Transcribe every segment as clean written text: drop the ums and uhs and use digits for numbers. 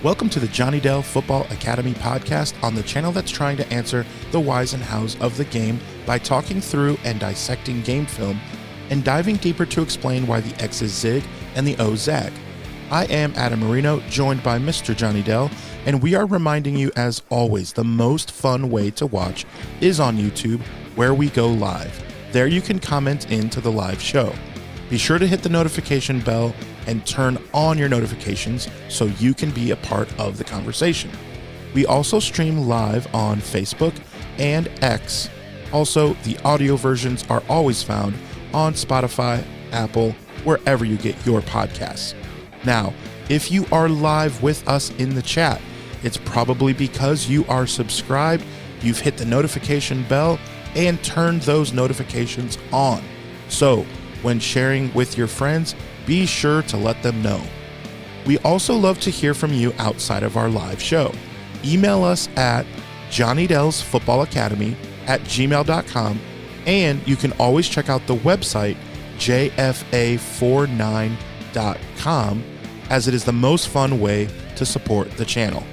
Welcome to the Johnny Dell Football Academy podcast on the channel that's trying to answer the whys and hows of the game by talking through and dissecting game film and diving deeper to explain why the X's zig and the O's zag. I am Adam Marino, joined by Mr. Johnny Dell, and we are reminding you, as always, the most fun way to watch is on YouTube, where we go live. There you can comment into the live show. Be sure to hit the notification bell and turn on your notifications so you can be a part of the conversation. We also stream live on Facebook and X. Also, the audio versions are always found on Spotify, Apple, wherever you get your podcasts. Now, if you are live with us in the chat, it's probably because you are subscribed, you've hit the notification bell, and turned those notifications on. So, when sharing with your friends, be sure to let them know. We also love to hear from you outside of our live show. Email us at jonnydelsfootballacademy@gmail.com, and you can always check out the website jfa49.com, as it is the most fun way to support the channel.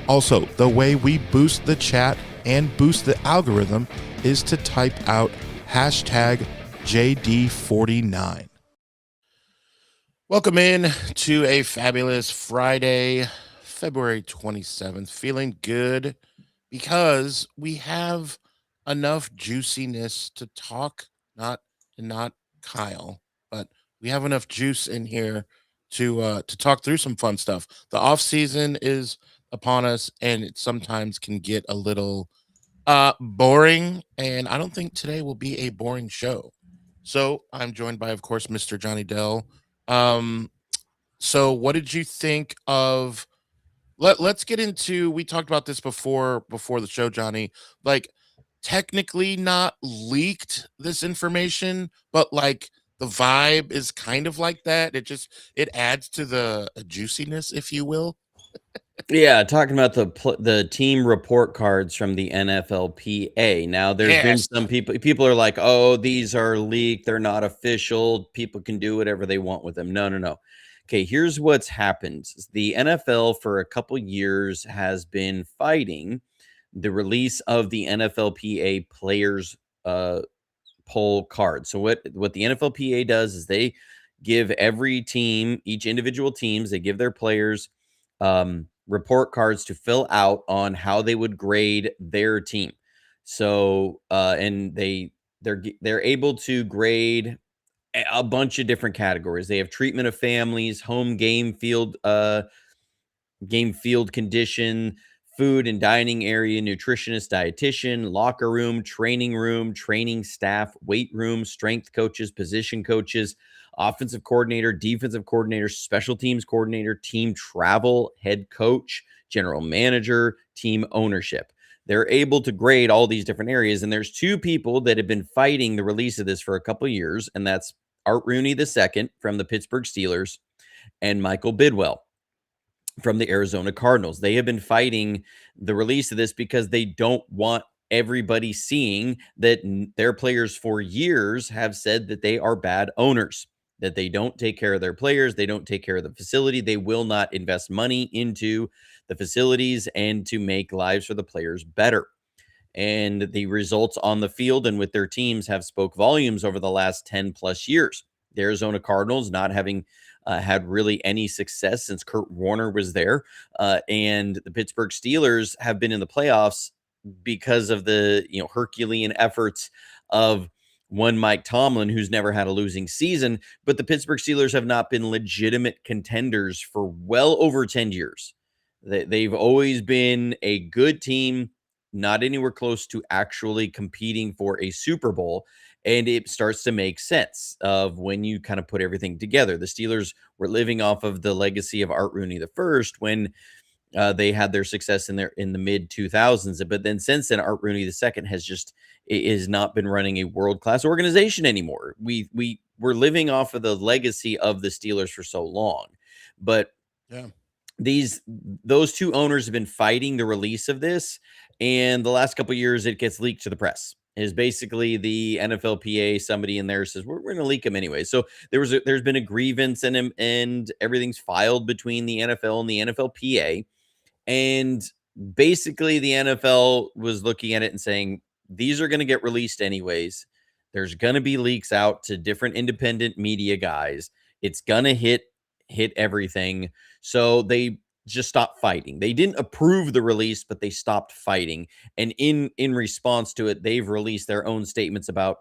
Also, the way we boost the chat and boost the algorithm is to type out hashtag JD49. Welcome in to a fabulous Friday, February 27th. Feeling good because we have enough juiciness to talk, not Kyle, but we have enough juice in here to talk through some fun stuff. The off season is upon us, and it sometimes can get a little boring, and I don't think today will be a boring show. So I'm joined by, of course, Mr. Johnny Dell. So what did you think of, let's get into, we talked about this before the show, Johnny, like technically not leaked this information, but like the vibe is kind of like that. It adds to the juiciness, if you will. Yeah, talking about the team report cards from the NFLPA. Now, there's been some people are like, "Oh, these are leaked. They're not official. People can do whatever they want with them." No. Okay, here's what's happened. The NFL for a couple years has been fighting the release of the NFLPA players poll cards. So what the NFLPA does is they give every team, each individual teams, they give their players report cards to fill out on how they would grade their team. So and they're able to grade a bunch of different categories. They have treatment of families, home game field condition, food and dining area, nutritionist, dietitian, locker room, training staff, weight room, strength coaches, position coaches, offensive coordinator, defensive coordinator, special teams coordinator, team travel, head coach, general manager, team ownership. They're able to grade all these different areas. And there's two people that have been fighting the release of this for a couple of years. And that's Art Rooney II from the Pittsburgh Steelers and Michael Bidwell from the Arizona Cardinals. They have been fighting the release of this because they don't want everybody seeing that their players for years have said that they are bad owners, that they don't take care of their players, they don't take care of the facility, they will not invest money into the facilities and to make lives for the players better. And the results on the field and with their teams have spoke volumes over the last 10 plus years. The Arizona Cardinals not having had really any success since Kurt Warner was there. And the Pittsburgh Steelers have been in the playoffs because of the Herculean efforts of one Mike Tomlin, who's never had a losing season. But the Pittsburgh Steelers have not been legitimate contenders for well over 10 years. They've always been a good team, not anywhere close to actually competing for a Super Bowl. And it starts to make sense of when you kind of put everything together. The Steelers were living off of the legacy of Art Rooney I when they had their success in the mid 2000s. But then since then, Art Rooney II has not been running a world-class organization anymore. We're living off of the legacy of the Steelers for so long. But yeah, those two owners have been fighting the release of this. And the last couple of years, it gets leaked to the press. is basically the NFLPA. Somebody in there says we're going to leak them anyway. So there's been a grievance and everything's filed between the NFL and the NFLPA. And basically, the NFL was looking at it and saying, these are going to get released anyways. There's going to be leaks out to different independent media guys. It's going to hit everything. So they just stopped fighting. They didn't approve the release, but they stopped fighting. And in response to it, they've released their own statements about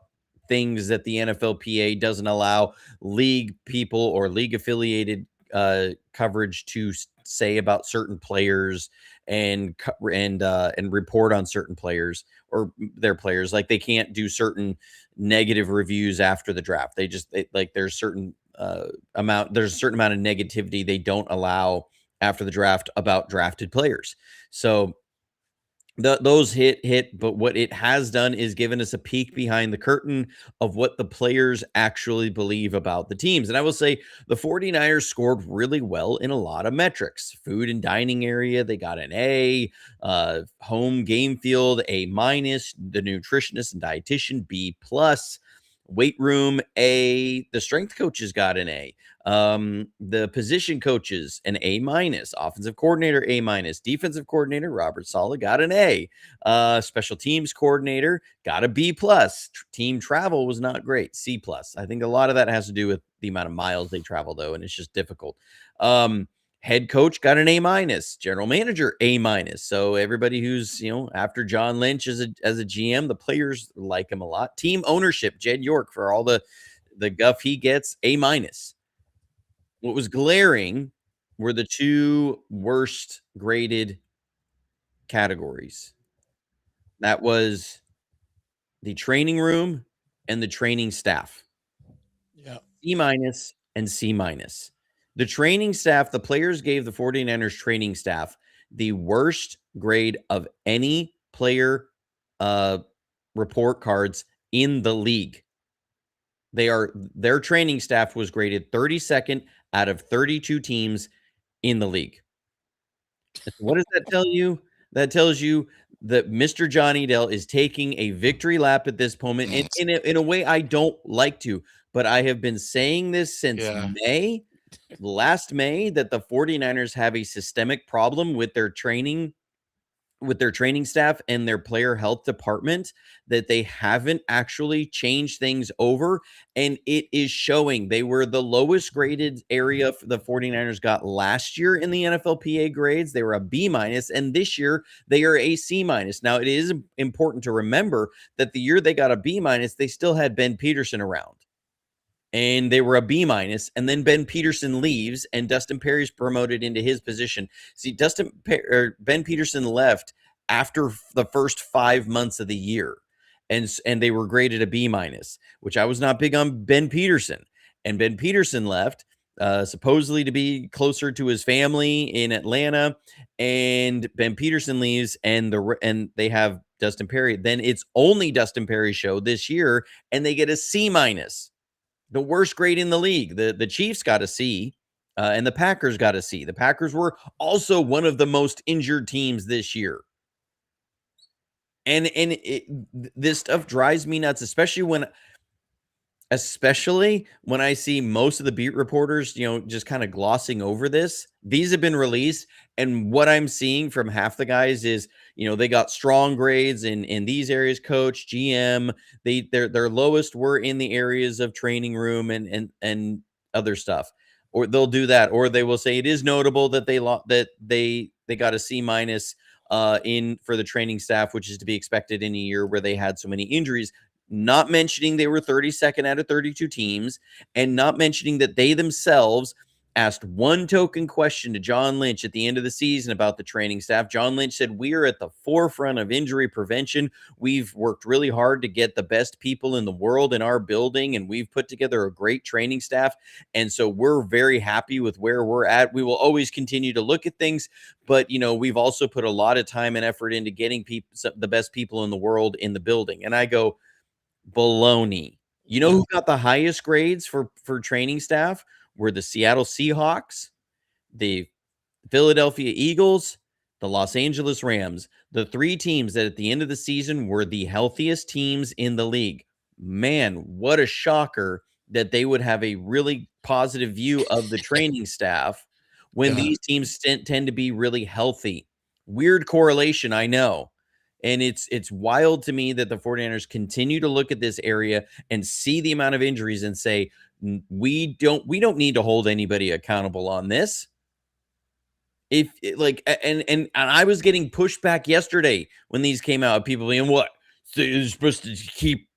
things that the NFLPA doesn't allow league people or league affiliated coverage to say about certain players and report on certain players or their players. Like they can't do certain negative reviews after the draft. Like there's a certain amount of negativity they don't allow after the draft about drafted players. So those hit, but what it has done is given us a peek behind the curtain of what the players actually believe about the teams. And I will say the 49ers scored really well in a lot of metrics. Food and dining area, they got an A, home game field, A-, the nutritionist and dietitian, B+, weight room, A, the strength coaches got an A. The position coaches, an A-, offensive coordinator, A-, defensive coordinator, Robert Saleh, got an A. Special teams coordinator got a B+. Team travel was not great, C+. I think a lot of that has to do with the amount of miles they travel, though, and it's just difficult. Head coach got an A-, general manager A-. So everybody who's, after John Lynch as a GM, the players like him a lot. Team ownership, Jed York, for all the guff he gets, A-. What was glaring were the two worst graded categories. That was the training room and the training staff. Yeah. C- and C-. The training staff, the players gave the 49ers training staff the worst grade of any player report cards in the league. Their training staff was graded 32nd out of 32 teams in the league. What does that tell you? That tells you that Mr. Johnny Dell is taking a victory lap at this moment. In a way I don't like to, but I have been saying this since last May, that the 49ers have a systemic problem with their training staff and their player health department, that they haven't actually changed things over. And it is showing. They were the lowest graded area the 49ers got last year in the NFLPA grades. They were a B-, and this year they are a C-. Now, it is important to remember that the year they got a B-, they still had Ben Peterson around. And they were a B-, and then Ben Peterson leaves, and Dustin Perry's promoted into his position. See, Ben Peterson left after the first 5 months of the year, and they were graded a B-, which I was not big on Ben Peterson. And Ben Peterson left supposedly to be closer to his family in Atlanta, and Ben Peterson leaves, and they have Dustin Perry. Then it's only Dustin Perry's show this year, and they get a C-. The worst grade in the league. The Chiefs got a C, and the Packers got a C. The Packers were also one of the most injured teams this year. And this stuff drives me nuts, especially when I see most of the beat reporters, just kind of glossing over this. These have been released, and what I'm seeing from half the guys is, they got strong grades in these areas, coach, GM. Their lowest were in the areas of training room and other stuff. Or they'll do that, or they will say it is notable that they got a C- in for the training staff, which is to be expected in a year where they had so many injuries. Not mentioning they were 32nd out of 32 teams, and not mentioning that they themselves asked one token question to John Lynch at the end of the season about the training staff. John Lynch said, "We are at the forefront of injury prevention. We've worked really hard to get the best people in the world in our building, and we've put together a great training staff. And so we're very happy with where we're at. We will always continue to look at things, but we've also put a lot of time and effort into getting the best people in the world in the building." And I go, baloney. You know who got the highest grades for training staff were the Seattle Seahawks, the Philadelphia Eagles, the Los Angeles Rams. The 3 teams that at the end of the season were the healthiest teams in the league. Man, what a shocker that they would have a really positive view of the training staff when Yeah. these teams tend to be really healthy. Weird correlation, I know. And it's wild to me that the 49ers continue to look at this area and see the amount of injuries and say, we don't need to hold anybody accountable on this. If like and I was getting pushback yesterday when these came out, people being what? So you're supposed to keep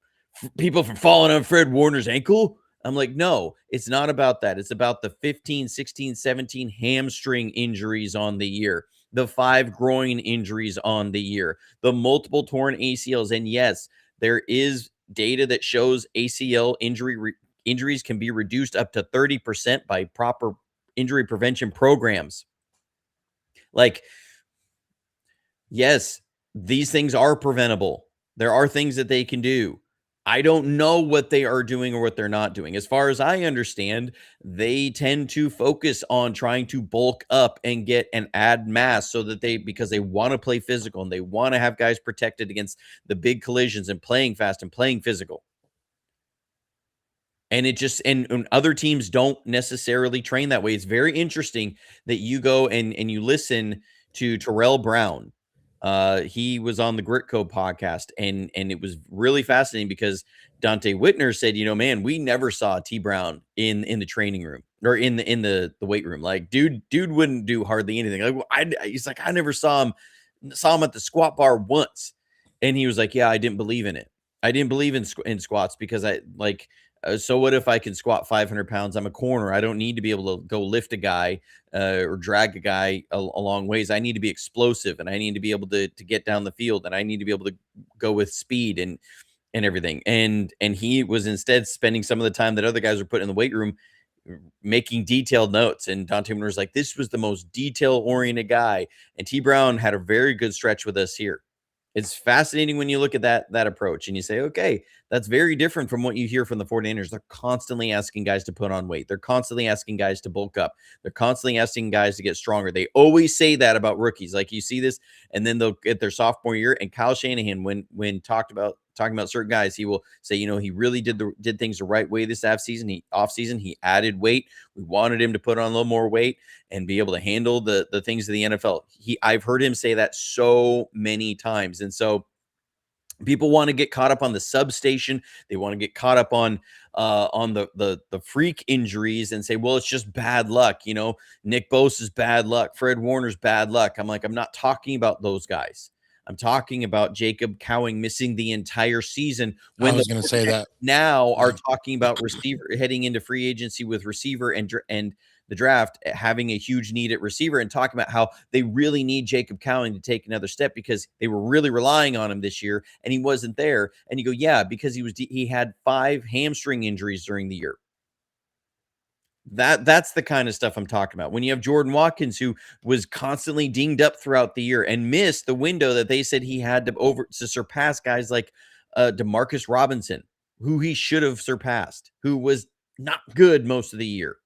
people from falling on Fred Warner's ankle? I'm like, no, it's not about that. It's about the 15, 16, 17 hamstring injuries on the year, the 5 groin injuries on the year, the multiple torn ACLs. And yes, there is data that shows ACL injuries can be reduced up to 30% by proper injury prevention programs. Like, yes, these things are preventable. There are things that they can do. I don't know what they are doing or what they're not doing. As far as I understand, they tend to focus on trying to bulk up and get and add mass so that because they want to play physical and they want to have guys protected against the big collisions and playing fast and playing physical. And it just and other teams don't necessarily train that way. It's very interesting that you go and you listen to Terrell Brown. He was on the Gritco podcast, and it was really fascinating because Dante Whitner said, man, we never saw T Brown in the training room or in the weight room. Like, dude wouldn't do hardly anything. Like, he's like, I never saw him at the squat bar once, and he was like, yeah, I didn't believe in it. I didn't believe in squats because I like. So what if I can squat 500 pounds? I'm a corner. I don't need to be able to go lift a guy or drag a guy a long ways. I need to be explosive, and I need to be able to get down the field, and I need to be able to go with speed and everything. And he was instead spending some of the time that other guys were put in the weight room making detailed notes. And Dante was like, this was the most detail oriented guy. And T Brown had a very good stretch with us here. It's fascinating when you look at that approach and you say, okay, that's very different from what you hear from the 49ers. They're constantly asking guys to put on weight. They're constantly asking guys to bulk up. They're constantly asking guys to get stronger. They always say that about rookies. Like, you see this, and then they'll get their sophomore year. And Kyle Shanahan, when talking about certain guys, he will say, he really did things the right way this offseason. He added weight. We wanted him to put on a little more weight and be able to handle the things of the NFL. I've heard him say that so many times. And so people want to get caught up on the substation. They want to get caught up on the freak injuries and say, well, it's just bad luck. Nick Bosa's bad luck. Fred Warner's bad luck. I'm like, I'm not talking about those guys. I'm talking about Jacob Cowing missing the entire season. When I was going to say that now are talking about receiver heading into free agency with receiver and the draft, having a huge need at receiver, and talking about how they really need Jacob Cowing to take another step because they were really relying on him this year and he wasn't there. And you go, yeah, because he had 5 hamstring injuries during the year. That's the kind of stuff I'm talking about. When you have Jordan Watkins, who was constantly dinged up throughout the year and missed the window that they said he had to surpass guys like Demarcus Robinson, who he should have surpassed, who was not good most of the year.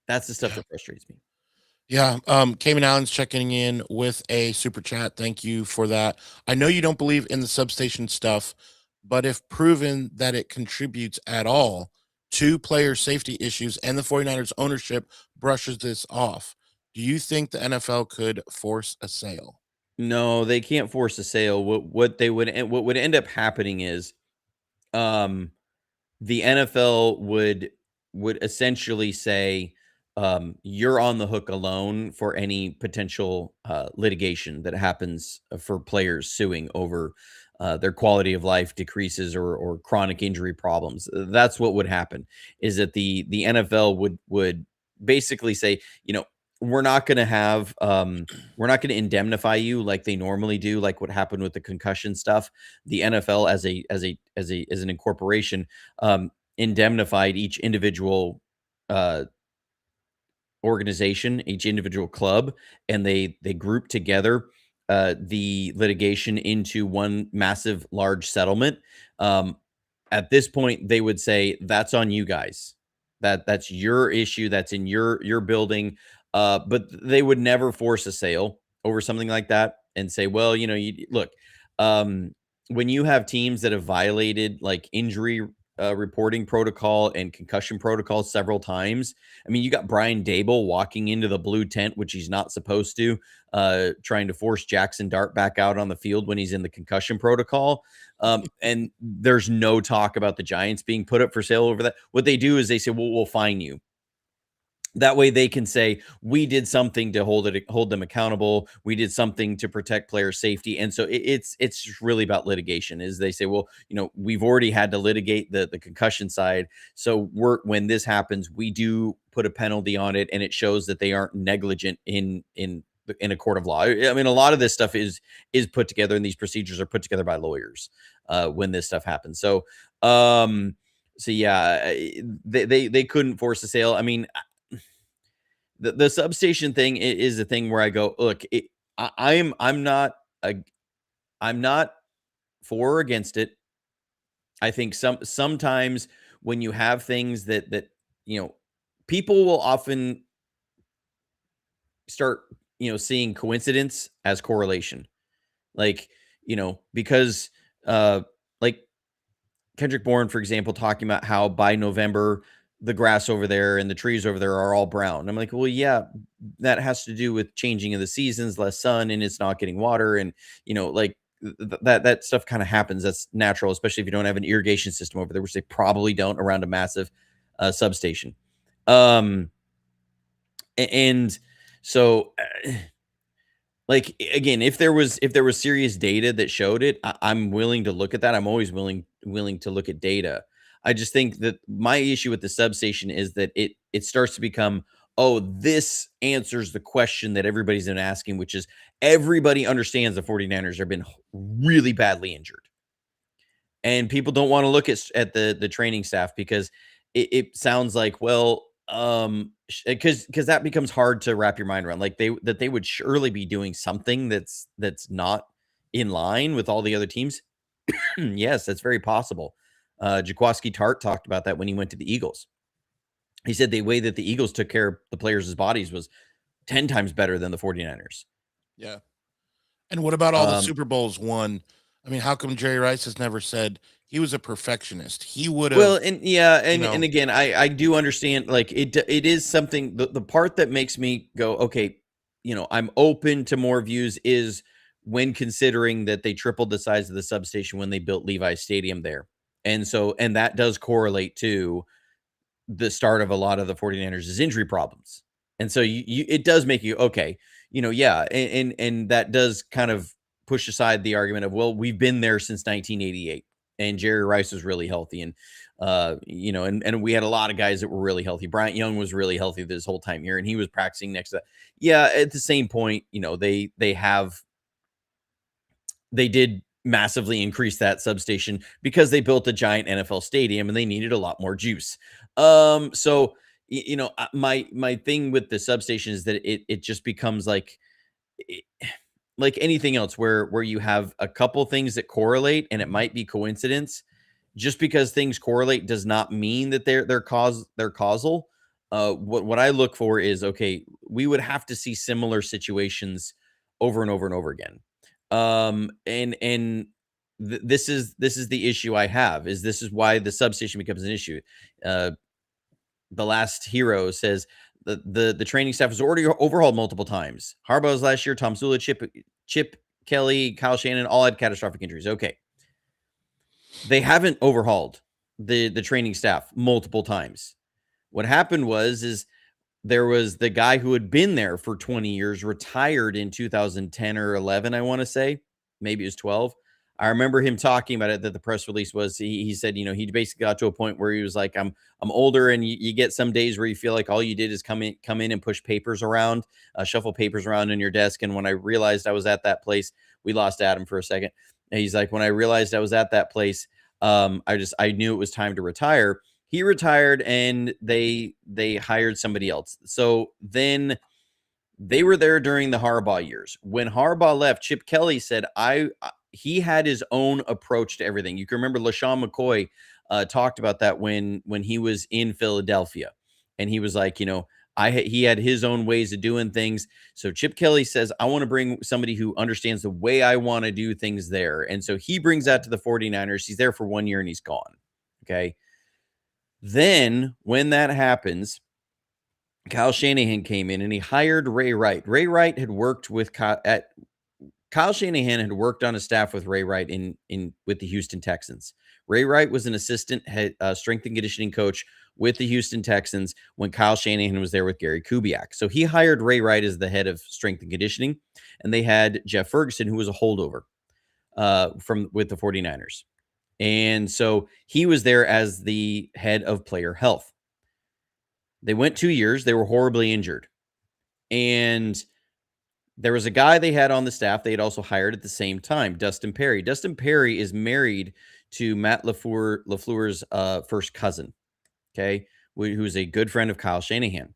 That's the stuff that frustrates me. Yeah. Cayman Allen's checking in with a super chat. Thank you for that. I know you don't believe in the substation stuff, but if proven that it contributes at all to player safety issues and the 49ers ownership brushes this off, do you think the NFL could force a sale? No, they can't force a sale. What would end up happening is the NFL would essentially say, you're on the hook alone for any potential litigation that happens for players suing over their quality of life decreases or chronic injury problems. That's what would happen, is that the NFL would basically say, we're not going to have we're not going to indemnify you like they normally do, like what happened with the concussion stuff. The NFL as an incorporation indemnified each individual organization, each individual club, and they grouped together the litigation into one massive large settlement. At this point, they would say, that's on you guys. That's your issue. That's in your building. But they would never force a sale. over something like that and say, well, you look, when you have teams that have violated like injury reporting protocol and concussion protocol several times. I mean, you got Brian Dable walking into the blue tent, which he's not supposed to, trying to force Jackson Dart back out on the field when he's in the concussion protocol. And there's no talk about the Giants being put up for sale over that. What they do is they say, well, we'll fine you. That way they can say, we did something to hold them accountable. We did something to protect player safety. And so it's just really about litigation. Is they say, well, we've already had to litigate the concussion side. So when this happens, we do put a penalty on it, and it shows that they aren't negligent in a court of law. I mean, a lot of this stuff is put together, and these procedures are put together by lawyers when this stuff happens. So yeah, they couldn't force a sale. I mean, the substation thing is a thing where I go, look, I'm not for or against it. I think sometimes when you have things that people will often start seeing coincidence as correlation, like because like Kendrick Bourne, for example, talking about how by November the grass over there and the trees over there are all brown. I'm like, well, yeah, that has to do with changing of the seasons, less sun, and it's not getting water, and like that stuff kind of happens. That's natural, especially if you don't have an irrigation system over there, which they probably don't around a massive substation. And so. Like, again, if there was serious data that showed it, I'm willing to look at that. I'm always willing to look at data. I just think that my issue with the substation is that it starts to become, oh, this answers the question that everybody's been asking, which is everybody understands the 49ers have been really badly injured. And people don't want to look at the training staff because it sounds like, well, because that becomes hard to wrap your mind around, like they would surely be doing something that's not in line with all the other teams. Yes, that's very possible. Jaquaski Tart talked about that when he went to the Eagles. He said the way that the Eagles took care of the players' bodies was 10 times better than the 49ers. Yeah. And what about all the Super Bowls won? I mean, how come Jerry Rice has never said he was a perfectionist? He would have. Well, and again, I do understand, like it is something, the part that makes me go, okay, I'm open to more views is when considering that they tripled the size of the substation when they built Levi's Stadium there. And so, and that does correlate to the start of a lot of the 49ers' injury problems. And so it does make you, okay, yeah. And that does kind of push aside the argument of, well, we've been there since 1988 and Jerry Rice was really healthy. And, and we had a lot of guys that were really healthy. Bryant Young was really healthy this whole time here, and he was practicing next to that. Yeah. At the same point, they did massively increase that substation because they built a giant NFL stadium and they needed a lot more juice. So, my thing with the substation is that it just becomes like anything else where you have a couple things that correlate and it might be coincidence. Just because things correlate does not mean that they're causal. What I look for is, okay, we would have to see similar situations over and over and over again. This is the issue I have, is this is why the substation becomes an issue. The Last Hero says the training staff was already overhauled multiple times. Harbaugh's last year, Tom Sula, Chip Kelly, Kyle Shanahan, all had catastrophic injuries. Okay. They haven't overhauled the training staff multiple times. What happened is there was the guy who had been there for 20 years, retired in 2010 or 11, I want to say. Maybe it was 12. I remember him talking about it, that the press release was, he said, he basically got to a point where he was like, I'm older, and you get some days where you feel like all you did is come in and push papers around, shuffle papers around in your desk. And when I realized I was at that place, we lost Adam for a second. And he's like, when I realized I was at that place, I knew it was time to retire. He retired and they hired somebody else. So then they were there during the Harbaugh years. When Harbaugh left, Chip Kelly said, he had his own approach to everything. You can remember LaShawn McCoy talked about that when he was in Philadelphia. And he was like, He had his own ways of doing things. So Chip Kelly says, I want to bring somebody who understands the way I want to do things there. And so he brings that to the 49ers. He's there for 1 year and he's gone. Okay. Then when that happens, Kyle Shanahan came in and he hired Ray Wright. Ray Wright had worked with Kyle Shanahan had worked on a staff with Ray Wright with the Houston Texans. Ray Wright was an assistant strength and conditioning coach with the Houston Texans when Kyle Shanahan was there with Gary Kubiak. So he hired Ray Wright as the head of strength and conditioning, and they had Jeff Ferguson, who was a holdover with the 49ers. And so he was there as the head of player health. They went 2 years. They were horribly injured. And there was a guy they had on the staff they had also hired at the same time, Dustin Perry. Dustin Perry is married to Matt LaFleur's first cousin, okay, who's a good friend of Kyle Shanahan.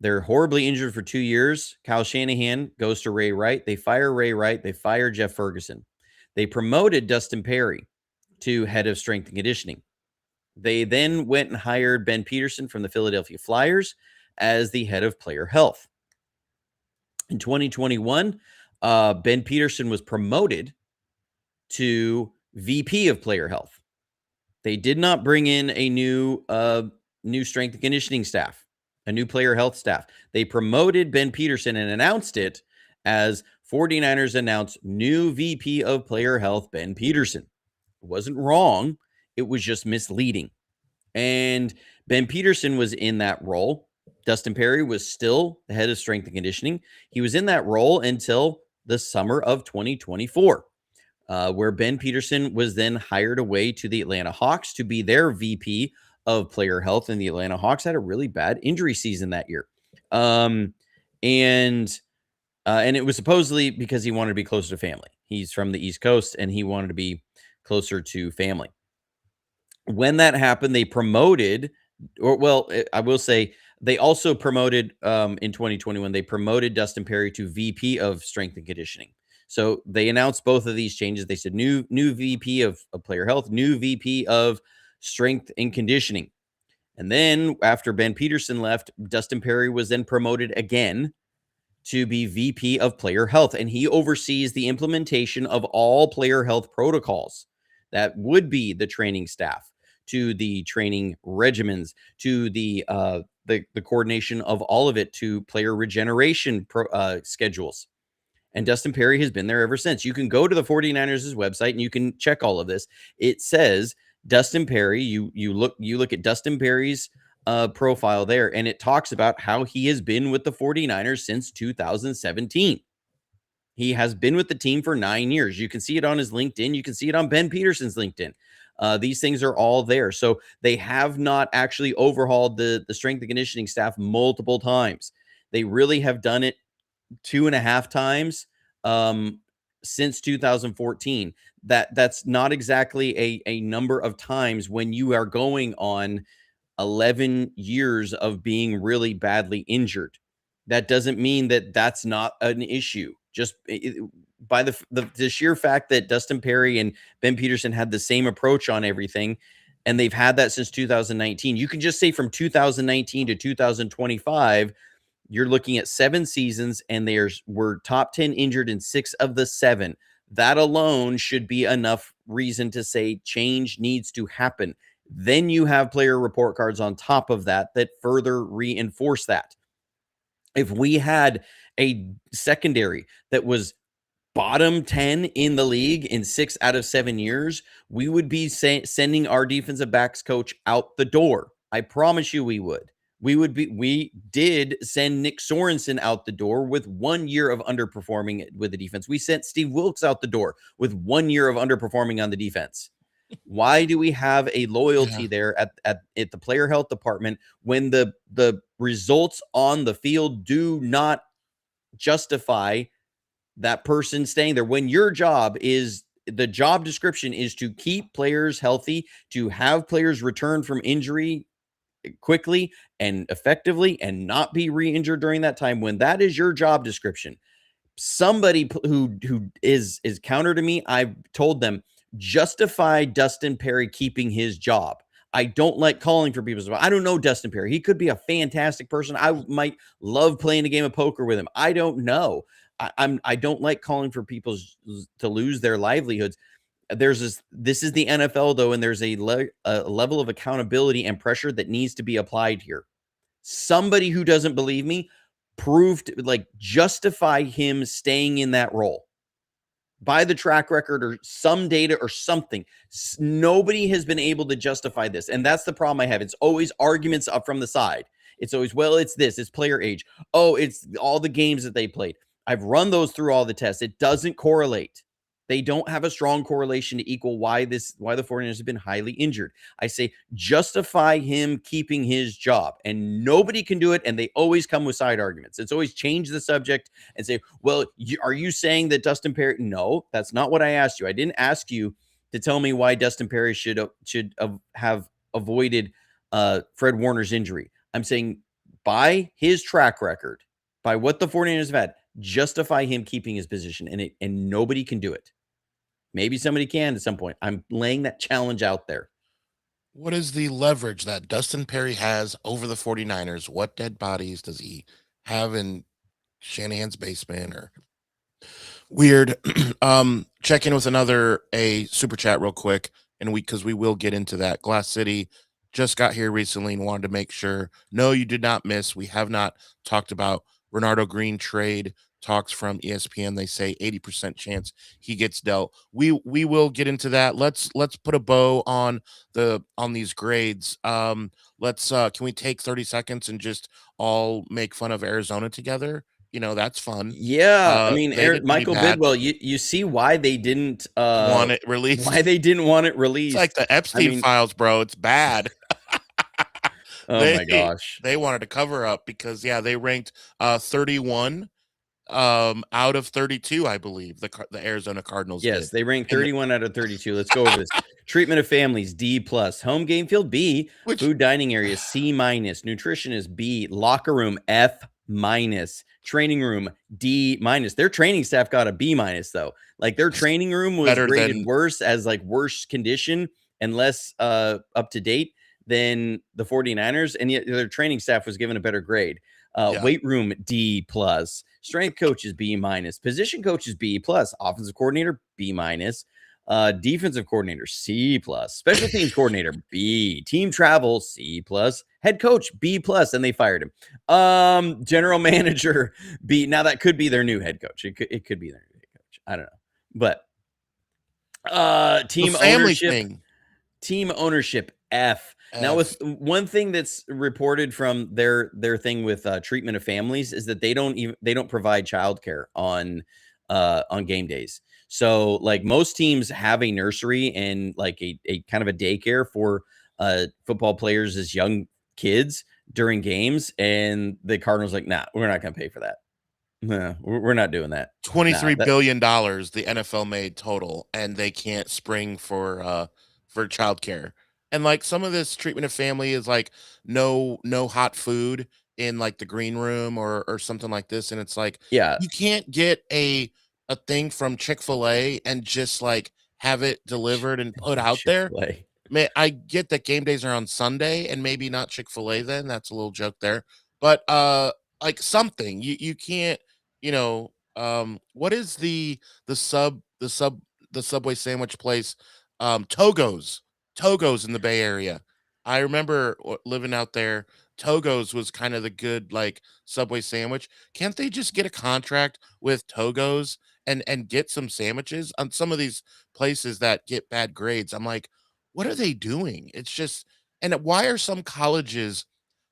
They're horribly injured for 2 years. Kyle Shanahan goes to Ray Wright. They fire Ray Wright. They fire Jeff Ferguson. They promoted Dustin Perry to head of strength and conditioning. They then went and hired Ben Peterson from the Philadelphia Flyers as the head of player health. In 2021, Ben Peterson was promoted to VP of player health. They did not bring in a new strength and conditioning staff, a new player health staff. They promoted Ben Peterson and announced it as 49ers announced new VP of player health, Ben Peterson. It wasn't wrong. It was just misleading. And Ben Peterson was in that role. Dustin Perry was still the head of strength and conditioning. He was in that role until the summer of 2024, where Ben Peterson was then hired away to the Atlanta Hawks to be their VP of player health. And the Atlanta Hawks had a really bad injury season that year. And it was supposedly because he wanted to be closer to family. He's from the East Coast and he wanted to be closer to family. When that happened, they promoted, I will say they also promoted in 2021, they promoted Dustin Perry to VP of strength and conditioning. So they announced both of these changes. They said new VP of player health, new VP of strength and conditioning. And then after Ben Peterson left, Dustin Perry was then promoted again to be VP of player health. And he oversees the implementation of all player health protocols. That would be the training staff, to the training regimens, to the coordination of all of it, to player regeneration schedules. And Dustin Perry has been there ever since. You can go to the 49ers' website and you can check all of this. It says Dustin Perry. You look at Dustin Perry's profile there, and it talks about how he has been with the 49ers since 2017. He has been with the team for 9 years. You can see it on his LinkedIn. You can see it on Ben Peterson's LinkedIn. These things are all there. So they have not actually overhauled the strength and conditioning staff multiple times. They really have done it 2.5 times since 2014. That's not exactly a number of times when you are going on 11 years of being really badly injured. That doesn't mean that that's not an issue. Just by the sheer fact that Dustin Perry and Ben Peterson had the same approach on everything, and they've had that since 2019. You can just say from 2019 to 2025, you're looking at 7 seasons, and we're top 10 injured in 6 of the 7. That alone should be enough reason to say change needs to happen. Then you have player report cards on top of that further reinforce that. If we had a secondary that was bottom 10 in the league in 6 out of 7 years, we would be sending our defensive backs coach out the door. I promise you we would. We did send Nick Sorensen out the door with 1 year of underperforming with the defense. We sent Steve Wilkes out the door with 1 year of underperforming on the defense. Why do we have a loyalty there at the player health department when the results on the field do not justify that person staying there? When your job the job description is to keep players healthy, to have players return from injury quickly and effectively and not be re-injured during that time, when that is your job description, somebody who is counter to me, I've told them, justify Dustin Perry keeping his job. I don't like calling for people's advice. I don't know Dustin Perry. He could be a fantastic person. I might love playing a game of poker with him. I don't know. I don't like calling for people to lose their livelihoods. This is the NFL though, and there's a level of accountability and pressure that needs to be applied here. Somebody who doesn't believe me, justify him staying in that role by the track record or some data or something. Nobody has been able to justify this. And that's the problem I have. It's always arguments up from the side. It's always, well, it's this, it's player age. Oh, it's all the games that they played. I've run those through all the tests. It doesn't correlate. They don't have a strong correlation to equal why the 49ers have been highly injured. I say justify him keeping his job, and nobody can do it. And they always come with side arguments. It's always change the subject and say, well, are you saying that Dustin Perry? No, that's not what I asked you. I didn't ask you to tell me why Dustin Perry should have avoided Fred Warner's injury. I'm saying by his track record, by what the 49ers have had, justify him keeping his position, and nobody can do it. Maybe somebody can at some point. I'm laying that challenge out there. What is the leverage that Dustin Perry has over the 49ers? What dead bodies does he have in Shanahan's basement or weird? Check in with a super chat real quick, and because we will get into that. Glass City just got here recently and wanted to make sure. No, you did not miss. We have not talked about Renardo Green trade talks from ESPN. They say 80% chance he gets dealt. We will get into that. Let's put a bow on these grades. Can we take 30 seconds and just all make fun of Arizona together? That's fun. Yeah, I mean, Michael Bidwell, you see why they didn't want it released. Why they didn't want it released. It's like the Epstein files, bro. It's bad. My gosh. They wanted to cover up because they ranked 31 out of 32, I believe. The Arizona Cardinals. Yes, they ranked 31 out of 32. Let's go over this. Treatment of families D+, home game field B, food dining area C-, nutritionist B, locker room F-, training room D-. Their training staff got a B- though. Like their training room was graded worse as like worse condition and less up to date than the 49ers, and yet their training staff was given a better grade. Weight room D+, strength coaches B-, position coaches B+, offensive coordinator B-, defensive coordinator C+, special teams coordinator B, team travel C+, head coach B+, and they fired him. General manager B. Now that could be their new head coach. It could be their new head coach. I don't know, but team ownership. Team ownership F. Now, with one thing that's reported from their thing with treatment of families is that they don't provide childcare on game days. So like most teams have a nursery and like a kind of a daycare for football players as young kids during games, and the Cardinals like, nah, we're not going to pay for that. No, we're not doing that. $23 billion the NFL made total, and they can't spring for childcare. And like some of this treatment of family is like no hot food in like the green room or something like this. And it's like, you can't get a thing from Chick-fil-A and just like have it delivered and put out there. Man, I get that game days are on Sunday and maybe not Chick-fil-A then. That's a little joke there. But like something you can't, what is the Subway sandwich place? Togo's in the Bay Area. I remember living out there. Togo's was kind of the good like Subway sandwich. Can't they just get a contract with Togo's and get some sandwiches on some of these places that get bad grades? I'm like, what are they doing? It's just, and why are some colleges,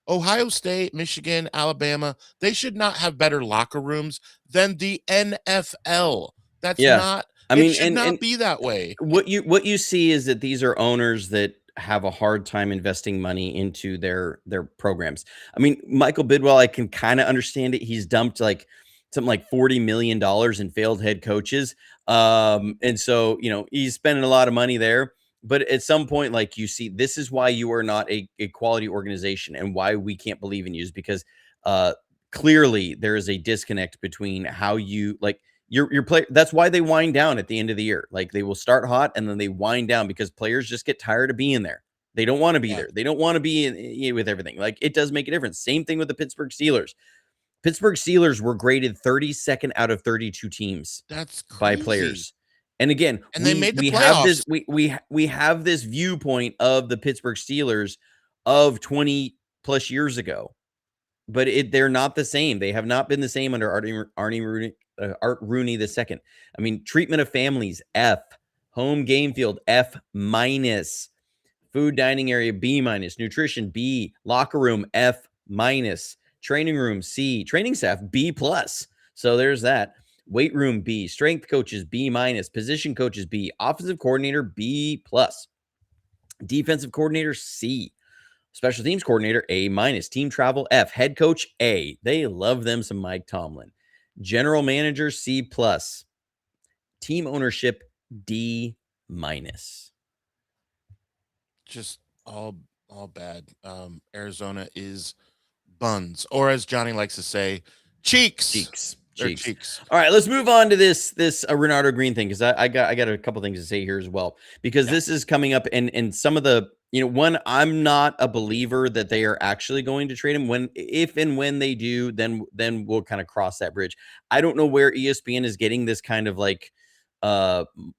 Ohio State, Michigan, Alabama, they should not have better locker rooms than the NFL. That's not. It should not be that way. What you see is that these are owners that have a hard time investing money into their programs. I mean, Michael Bidwell, I can kind of understand it. He's dumped like something like $40 million in failed head coaches. And so, he's spending a lot of money there. But at some point, like you see, this is why you are not a quality organization and why we can't believe in you is because clearly there is a disconnect between how you like your play. That's why they wind down at the end of the year. Like they will start hot and then they wind down because players just get tired of being there. They don't want to be there. They don't want to be with everything. Like, it does make a difference. Same thing with the Pittsburgh Steelers. Pittsburgh Steelers were graded 32nd out of 32 teams. That's crazy. By players. And again, they made the playoffs. We have this viewpoint of the Pittsburgh Steelers of 20 plus years ago, but they're not the same. They have not been the same under Art Rooney II. I mean, treatment of families, F. Home game field, F-. Food dining area, B-. Nutrition, B. Locker room, F-. Training room, C. Training staff, B+. So there's that. Weight room, B. Strength coaches, B-. Position coaches, B. Offensive coordinator, B+. Defensive coordinator, C. Special teams coordinator, A-. Team travel, F. Head coach, A. They love them some Mike Tomlin. General manager, C+. Team ownership, D-. Just all bad. Arizona is buns, or as Johnny likes to say, cheeks. All right, let's move on to this Renardo Green thing, because I got a couple things to say here as well, because this is coming up, and some of the, one, I'm not a believer that they are actually going to trade him. If and when they do, then we'll kind of cross that bridge. I don't know where ESPN is getting this kind of like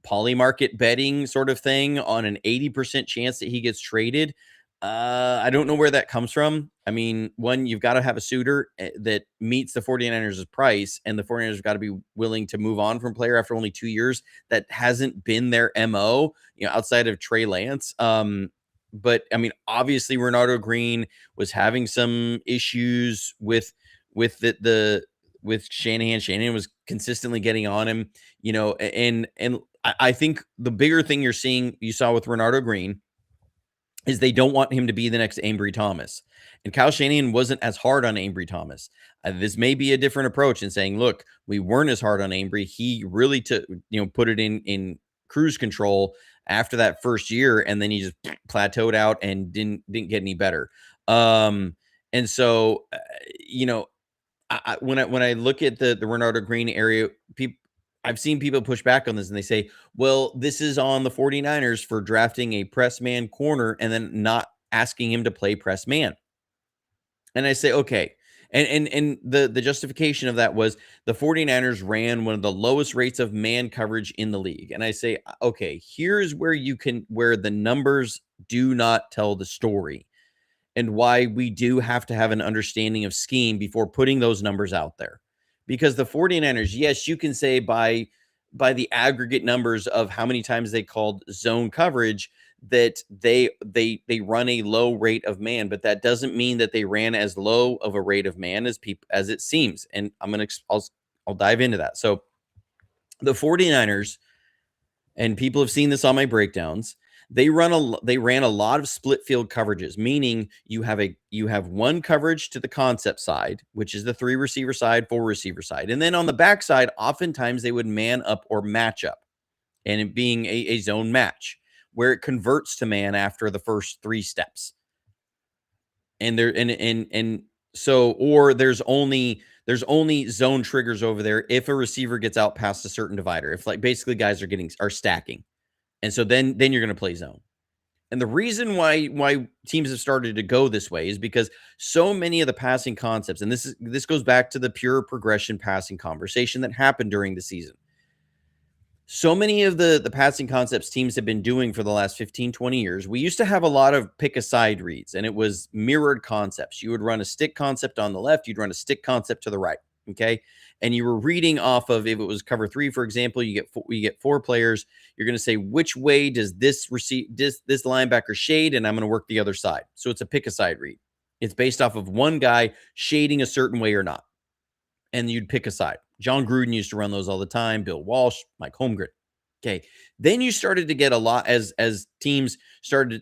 poly market betting sort of thing on an 80% chance that he gets traded. I don't know where that comes from. I mean, one, you've got to have a suitor that meets the 49ers' price, and the 49ers have got to be willing to move on from a player after only 2 years. That hasn't been their MO, outside of Trey Lance. But I mean, obviously Renardo Green was having some issues with Shanahan. Shanahan was consistently getting on him, and I think the bigger thing you saw with Renardo Green is they don't want him to be the next Ambry Thomas. And Kyle Shanahan wasn't as hard on Ambry Thomas. This may be a different approach in saying, look, we weren't as hard on Ambry. He really put it in cruise control after that first year, and then he just plateaued out and didn't get any better. And so, when I look at the Renardo Green area, I've seen people push back on this, and they say, well, this is on the 49ers for drafting a press man corner and then not asking him to play press man. And I say, okay. And the justification of that was the 49ers ran one of the lowest rates of man coverage in the league. And I say, okay, here's where where the numbers do not tell the story, and why we do have to have an understanding of scheme before putting those numbers out there. Because the 49ers, yes, you can say by the aggregate numbers of how many times they called zone coverage that they run a low rate of man, but that doesn't mean that they ran as low of a rate of man as it seems. And I'll dive into that. So the 49ers, and people have seen this on my breakdowns, they ran a lot of split field coverages, meaning you have one coverage to the concept side, which is the 3 receiver side, 4 receiver side. And then on the back side, oftentimes they would man up or match up, and it being a zone match where it converts to man after the first 3 steps. And there's only zone triggers over there if a receiver gets out past a certain divider. If basically guys are stacking. And so then you're going to play zone. And the reason why teams have started to go this way is because so many of the passing concepts, and this goes back to the pure progression passing conversation that happened during the season. So many of the passing concepts teams have been doing for the last 15, 20 years, we used to have a lot of pick a side reads, and it was mirrored concepts. You would run a stick concept on the left, you'd run a stick concept to the right. Okay. And you were reading off of, if it was cover 3, for example, you get 4 players. You're going to say, which way does this linebacker shade? And I'm going to work the other side. So it's a pick a side read. It's based off of one guy shading a certain way or not. And you'd pick a side. John Gruden used to run those all the time. Bill Walsh, Mike Holmgren. Okay. Then you started to get a lot as defenses started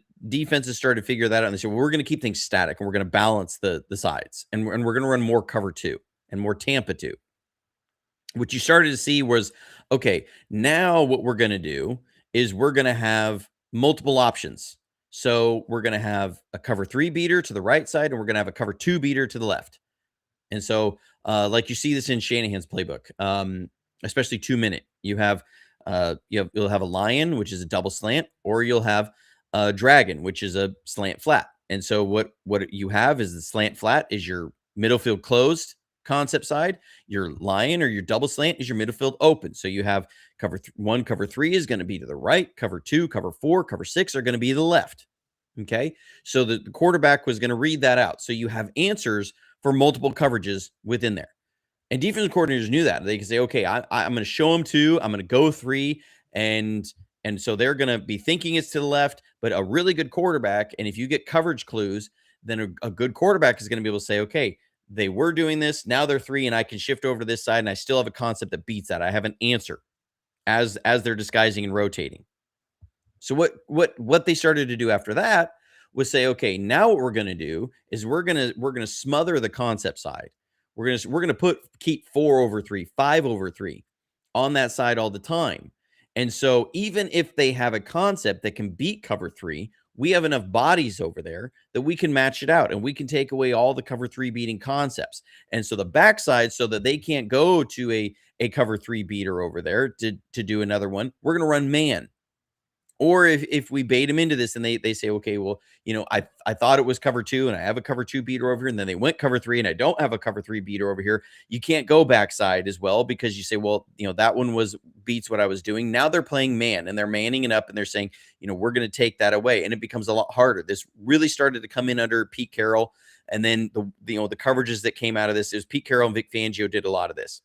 to figure that out. And they said, well, we're going to keep things static, and we're going to balance the sides. And we're going to run more cover 2 and more Tampa 2. What you started to see was, okay, now what we're going to do is we're going to have multiple options. So we're going to have a cover 3 beater to the right side, and we're going to have a cover 2 beater to the left. And so like you see this in Shanahan's playbook, especially 2-minute, you'll have a lion, which is a double slant, or you'll have dragon, which is a slant flat. And so what you have is the slant flat is your middle field closed concept side. Your lion or your double slant is your middle field open. So you have cover 1, cover 3 is going to be to the right, cover 2, cover 4, cover 6 are going to be to the left. Okay. So the quarterback was going to read that out. So you have answers for multiple coverages within there. And defensive coordinators knew that. They could say, okay, I'm going to show them 2, I'm going to go 3, and so they're going to be thinking it's to the left, but a really good quarterback, and if you get coverage clues, then a good quarterback is going to be able to say, okay, they were doing this, now they're 3, and I can shift over to this side, and I still have a concept that beats that. I have an answer as they're disguising and rotating. So what they started to do after that was say, okay, now what we're going to do is we're going to smother the concept side. We're going to keep 4 over 3, 5 over 3 on that side all the time. And so even if they have a concept that can beat cover 3, we have enough bodies over there that we can match it out and we can take away all the cover 3 beating concepts. And so the backside, so that they can't go to a cover 3 beater over there to do another one, we're going to run man. Or if we bait them into this and they say, okay, well, I thought it was cover 2 and I have a cover 2 beater over here, and then they went cover 3 and I don't have a cover 3 beater over here. You can't go backside as well, because you say, well, that one beats what I was doing. Now they're playing man and they're manning it up and they're saying, we're going to take that away. And it becomes a lot harder. This really started to come in under Pete Carroll. And then the coverages that came out of this is Pete Carroll and Vic Fangio did a lot of this.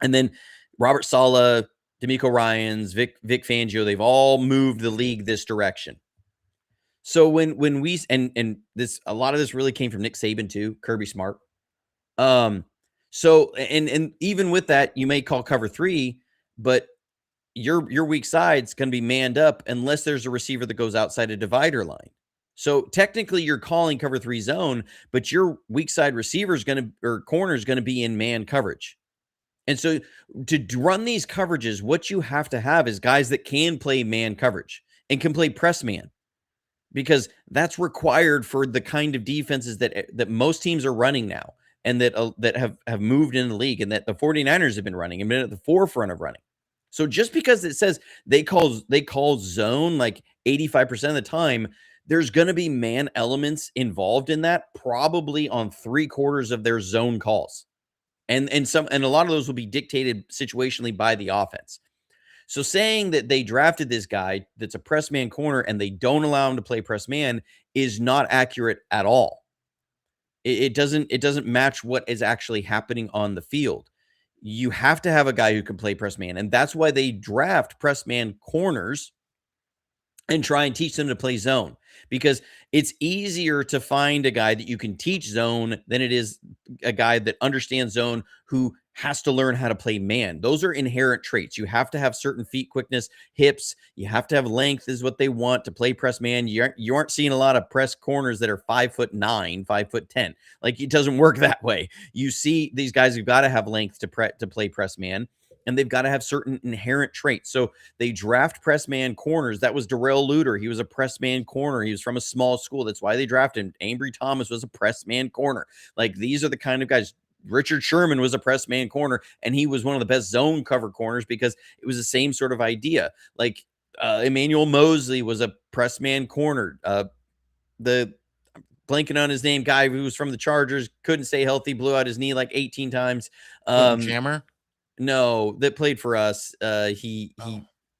And then Robert Saleh, DeMeco Ryans, Vic Fangio, they've all moved the league this direction. So when we and this, a lot of this really came from Nick Saban too, Kirby Smart. So and even with that, you may call cover 3, but your weak side's going to be manned up unless there's a receiver that goes outside a divider line. So technically you're calling cover 3 zone, but your weak side receiver is corner is going to be in man coverage. And so to run these coverages, what you have to have is guys that can play man coverage and can play press man, because that's required for the kind of defenses that most teams are running now, and that have moved in the league, and that the 49ers have been running and been at the forefront of running. So just because it says they call zone like 85% of the time, there's going to be man elements involved in that, probably on 3/4 of their zone calls. And a lot of those will be dictated situationally by the offense. So saying that they drafted this guy that's a press man corner and they don't allow him to play press man is not accurate at all. It doesn't match what is actually happening on the field. You have to have a guy who can play press man, and that's why they draft press man corners and try and teach them to play zone, because it's easier to find a guy that you can teach zone than it is a guy that understands zone who has to learn how to play man. Those are inherent traits. You have to have certain feet quickness, hips. You have to have length is what they want to play press man. You aren't seeing a lot of press corners that are 5'9", 5'10". Like, it doesn't work that way. You see these guys who've got to have length to play press man, and they've got to have certain inherent traits. So they draft press man corners. That was Darrell Luter. He was a press man corner. He was from a small school. That's why they drafted him. Ambry Thomas was a press man corner. Like, these are the kind of guys. Richard Sherman was a press man corner, and he was one of the best zone cover corners because it was the same sort of idea. Like, Emmanuel Mosley was a press man corner. The blanking on his name, guy who was from the Chargers, couldn't stay healthy, blew out his knee like 18 times. Jammer? No, that played for us. He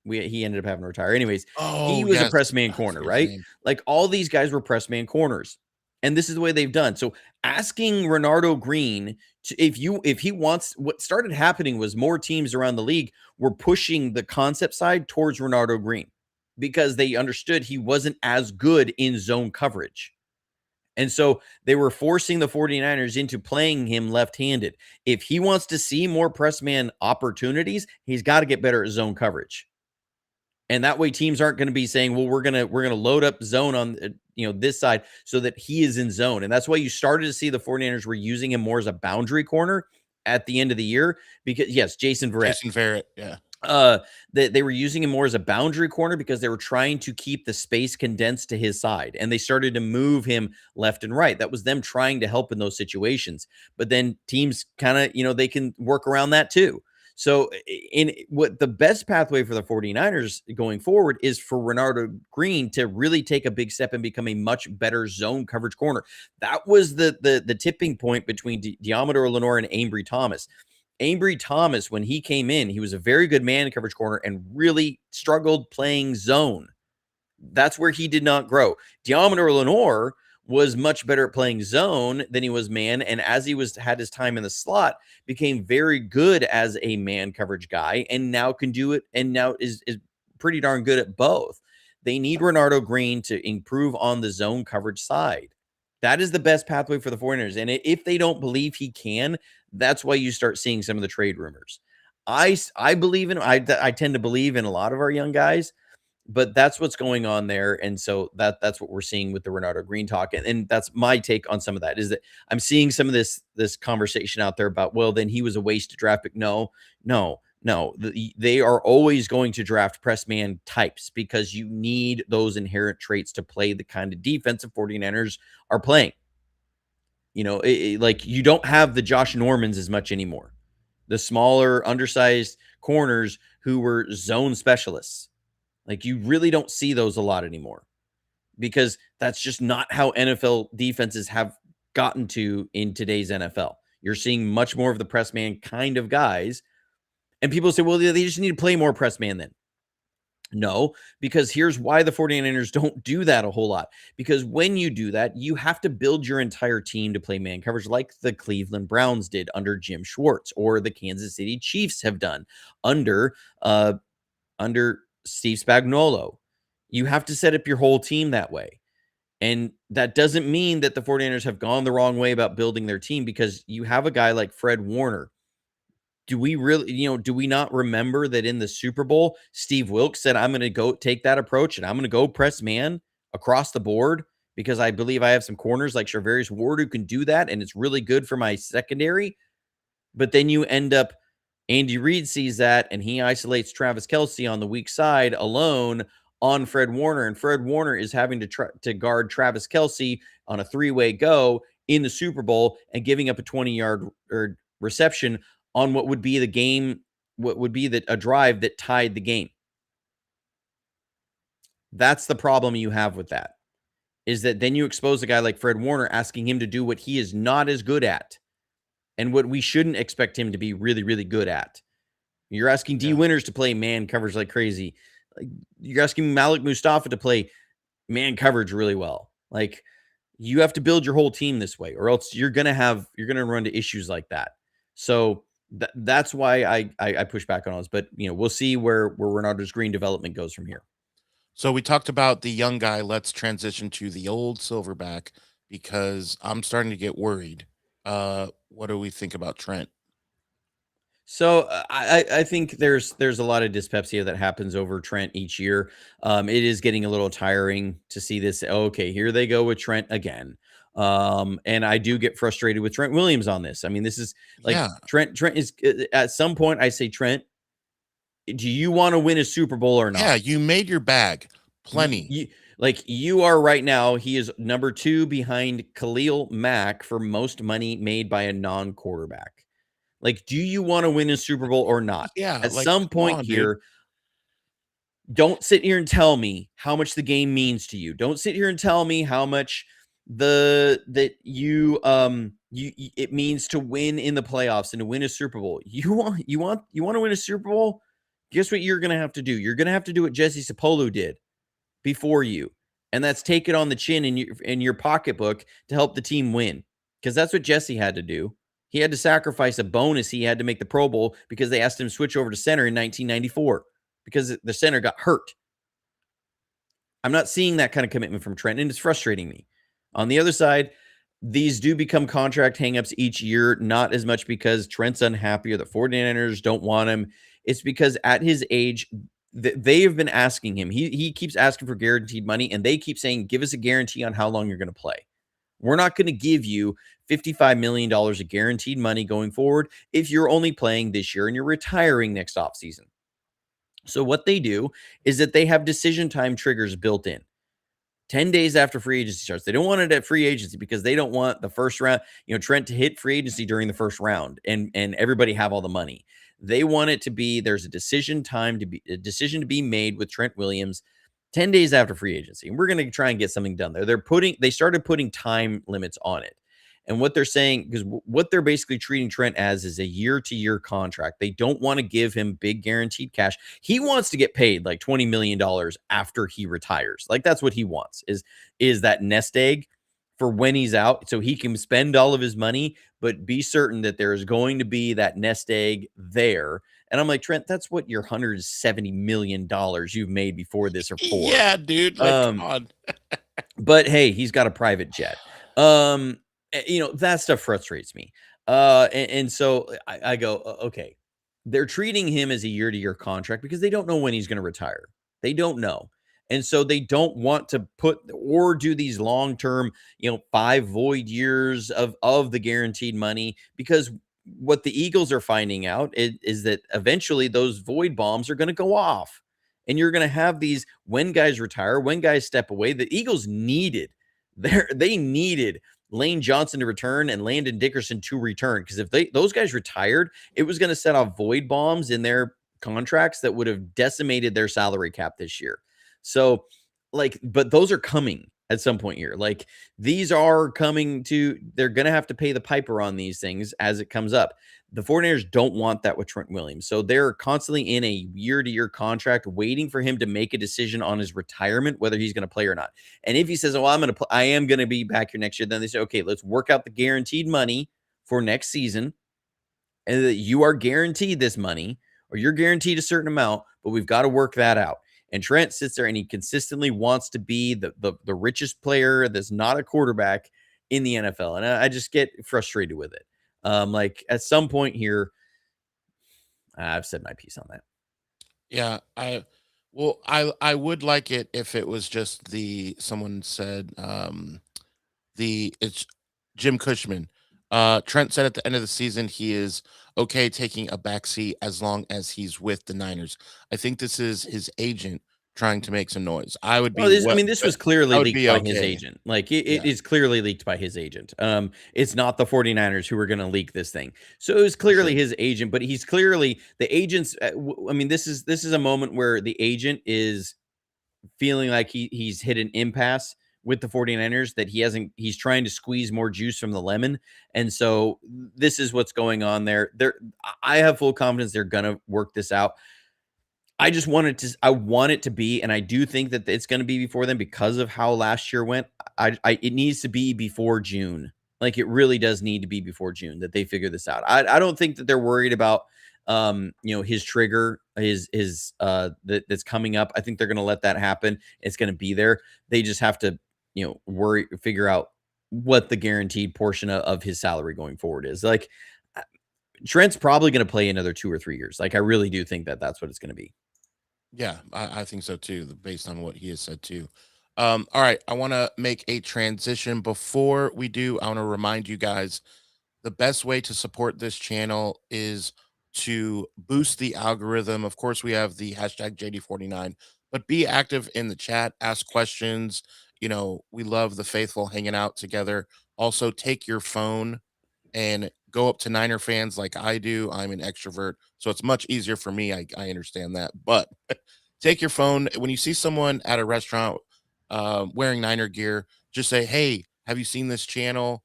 ended up having to retire. Anyways, he was a press man corner, right? Like, all these guys were press man corners, and this is the way they've done. So asking Renardo Green if he wants, what started happening was more teams around the league were pushing the concept side towards Renardo Green because they understood he wasn't as good in zone coverage. And so they were forcing the 49ers into playing him left-handed. If he wants to see more press man opportunities, he's got to get better at zone coverage. And that way teams aren't going to be saying, well, we're going to load up zone on this side so that he is in zone. And that's why you started to see the 49ers were using him more as a boundary corner at the end of the year, because yes, Jason Verrett, yeah. They were using him more as a boundary corner because they were trying to keep the space condensed to his side, and they started to move him left and right. That was them trying to help in those situations. But then teams kind of, they can work around that too. So in what the best pathway for the 49ers going forward is for Renardo Green to really take a big step and become a much better zone coverage corner. That was the tipping point between Diamador Lenore and Ambry Thomas. Ambry Thomas, when he came in, he was a very good man coverage corner and really struggled playing zone. That's where he did not grow. Diamador Lenore was much better at playing zone than he was man, and as he had his time in the slot, became very good as a man coverage guy, and now can do it, and now is pretty darn good at both. They need Renardo Green to improve on the zone coverage side. That is the best pathway for the 49ers, and if they don't believe he can, that's why you start seeing some of the trade rumors. I believe in, I tend to believe in a lot of our young guys, but that's what's going on there. And so that's what we're seeing with the Renardo Green talk. And that's my take on some of that, is that I'm seeing some of this conversation out there about, well, then he was a waste to draft pick. No. They are always going to draft press man types because you need those inherent traits to play the kind of defense the 49ers are playing. Like you don't have the Josh Normans as much anymore. The smaller, undersized corners who were zone specialists. Like you really don't see those a lot anymore because that's just not how NFL defenses have gotten to in today's NFL. You're seeing much more of the press man kind of guys. And people say, well, they just need to play more press man then. No, because here's why the 49ers don't do that a whole lot. Because when you do that, you have to build your entire team to play man coverage like the Cleveland Browns did under Jim Schwartz, or the Kansas City Chiefs have done under Steve Spagnuolo. You have to set up your whole team that way. And that doesn't mean that the 49ers have gone the wrong way about building their team, because you have a guy like Fred Warner. Do we really, do we not remember that in the Super Bowl, Steve Wilks said, I'm going to go take that approach and I'm going to go press man across the board because I believe I have some corners like Charvarius Ward who can do that, and it's really good for my secondary. But then you end up, Andy Reid sees that and he isolates Travis Kelce on the weak side alone on Fred Warner, and Fred Warner is having to guard Travis Kelce on a three-way go in the Super Bowl and giving up a 20-yard reception on what would be the game, what would be a drive that tied the game. That's the problem you have with that, is that then you expose a guy like Fred Warner, asking him to do what he is not as good at and what we shouldn't expect him to be really, really good at. You're asking D. Winters to play man coverage like crazy. Like, you're asking Malik Mustafa to play man coverage really well. Like, you have to build your whole team this way, or else you're going to run into issues like that. So that's why I push back on us. But, we'll see where Renardo's Green development goes from here. So we talked about the young guy. Let's transition to the old silverback, because I'm starting to get worried. What do we think about Trent? So I think there's a lot of dyspepsia that happens over Trent each year. It is getting a little tiring to see this. Okay, here they go with Trent again. And I do get frustrated with Trent Williams on this. I mean, this is like Trent is at some point I say, Trent, do you want to win a Super Bowl or not? Yeah, you made your bag. Plenty. You are right now. He is number 2 behind Khalil Mack for most money made by a non-quarterback. Like, do you want to win a Super Bowl or not? Yeah. At some point here, don't sit here and tell me how much the game means to you. Don't sit here and tell me how much it means to win in the playoffs and to win a Super Bowl. You want to win a Super Bowl? Guess what you're going to have to do? You're going to have to do what Jesse Sapolu did before you, and that's take it on the chin in your pocketbook to help the team win, because that's what Jesse had to do. He had to sacrifice a bonus he had to make the Pro Bowl because they asked him to switch over to center in 1994 because the center got hurt. I'm not seeing that kind of commitment from Trent, and it's frustrating me. On the other side, these do become contract hangups each year, not as much because Trent's unhappy or the 49ers don't want him. It's because at his age, they have been asking him. He keeps asking for guaranteed money, and they keep saying, give us a guarantee on how long you're going to play. We're not going to give you $55 million of guaranteed money going forward if you're only playing this year and you're retiring next offseason. So what they do is that they have decision time triggers built in. 10 days after free agency starts. They don't want it at free agency because they don't want the first round, Trent to hit free agency during the first round and everybody have all the money. They want it to be, there's a decision to be made with Trent Williams 10 days after free agency. And we're going to try and get something done there. They started putting time limits on it. And what they're saying, because what they're basically treating Trent as is a year-to-year contract. They don't want to give him big guaranteed cash. He wants to get paid like $20 million after he retires. Like that's what he wants is that nest egg for when he's out, so he can spend all of his money, but be certain that there is going to be that nest egg there. And I'm like, Trent, that's what your $170 million you've made before this are for. Yeah, dude. Like, come on. But hey, he's got a private jet. That stuff frustrates me. And so I go, okay, they're treating him as a year-to-year contract because they don't know when he's going to retire. They don't know. And so they don't want to put or do these long-term, 5 void years of the guaranteed money, because what the Eagles are finding out is that eventually those void bombs are going to go off. And you're going to have these, when guys retire, when guys step away. The Eagles needed Lane Johnson to return and Landon Dickerson to return, because if those guys retired, it was going to set off void bombs in their contracts that would have decimated their salary cap this year. So, but those are coming at some point here. Like, these are coming they're going to have to pay the piper on these things as it comes up. The 49ers don't want that with Trent Williams. So they're constantly in a year-to-year contract waiting for him to make a decision on his retirement, whether he's going to play or not. And if he says, "Oh, I am going to be back here next year," then they say, "Okay, let's work out the guaranteed money for next season, and that you are guaranteed this money, or you're guaranteed a certain amount, but we've got to work that out." And Trent sits there and he consistently wants to be the richest player that's not a quarterback in the NFL. And I just get frustrated with it. Like, at some point here, I've said my piece on that. Yeah, I would like it if it was just someone said it's Jim Cushman. Trent said at the end of the season he is okay taking a backseat as long as he's with the Niners. I think this is his agent trying to make some noise. I would be This was clearly leaked by his okay. agent. Like, it is clearly leaked by his agent. It's not the 49ers who are going to leak this thing. So it was clearly his agent, but he's clearly the agent's. This is a moment where the agent is feeling like he's hit an impasse with the 49ers, that he's trying to squeeze more juice from the lemon. And so this is what's going on there. I have full confidence they're going to work this out. I want it to be, and I do think that it's going to be before then because of how last year went. It needs to be before June. Like, it really does need to be before June that they figure this out. I don't think that they're worried about, his trigger, that's coming up. I think they're going to let that happen. It's going to be there. They just have to, figure out what the guaranteed portion of his salary going forward is. Like, Trent's probably going to play another 2 or 3 years. Like, I really do think that that's what it's going to be. Yeah, I think so too, based on what he has said too. All right, I want to make a transition. Before we do, I want to remind you guys the best way to support this channel is to boost the algorithm. Of course, we have the hashtag JD49, but be active in the chat, ask questions. We love the faithful hanging out together. Also, take your phone and go up to Niner fans like I do. I'm an extrovert, so it's much easier for me. I understand that. But take your phone. When you see someone at a restaurant wearing Niner gear, just say, "Hey, have you seen this channel?"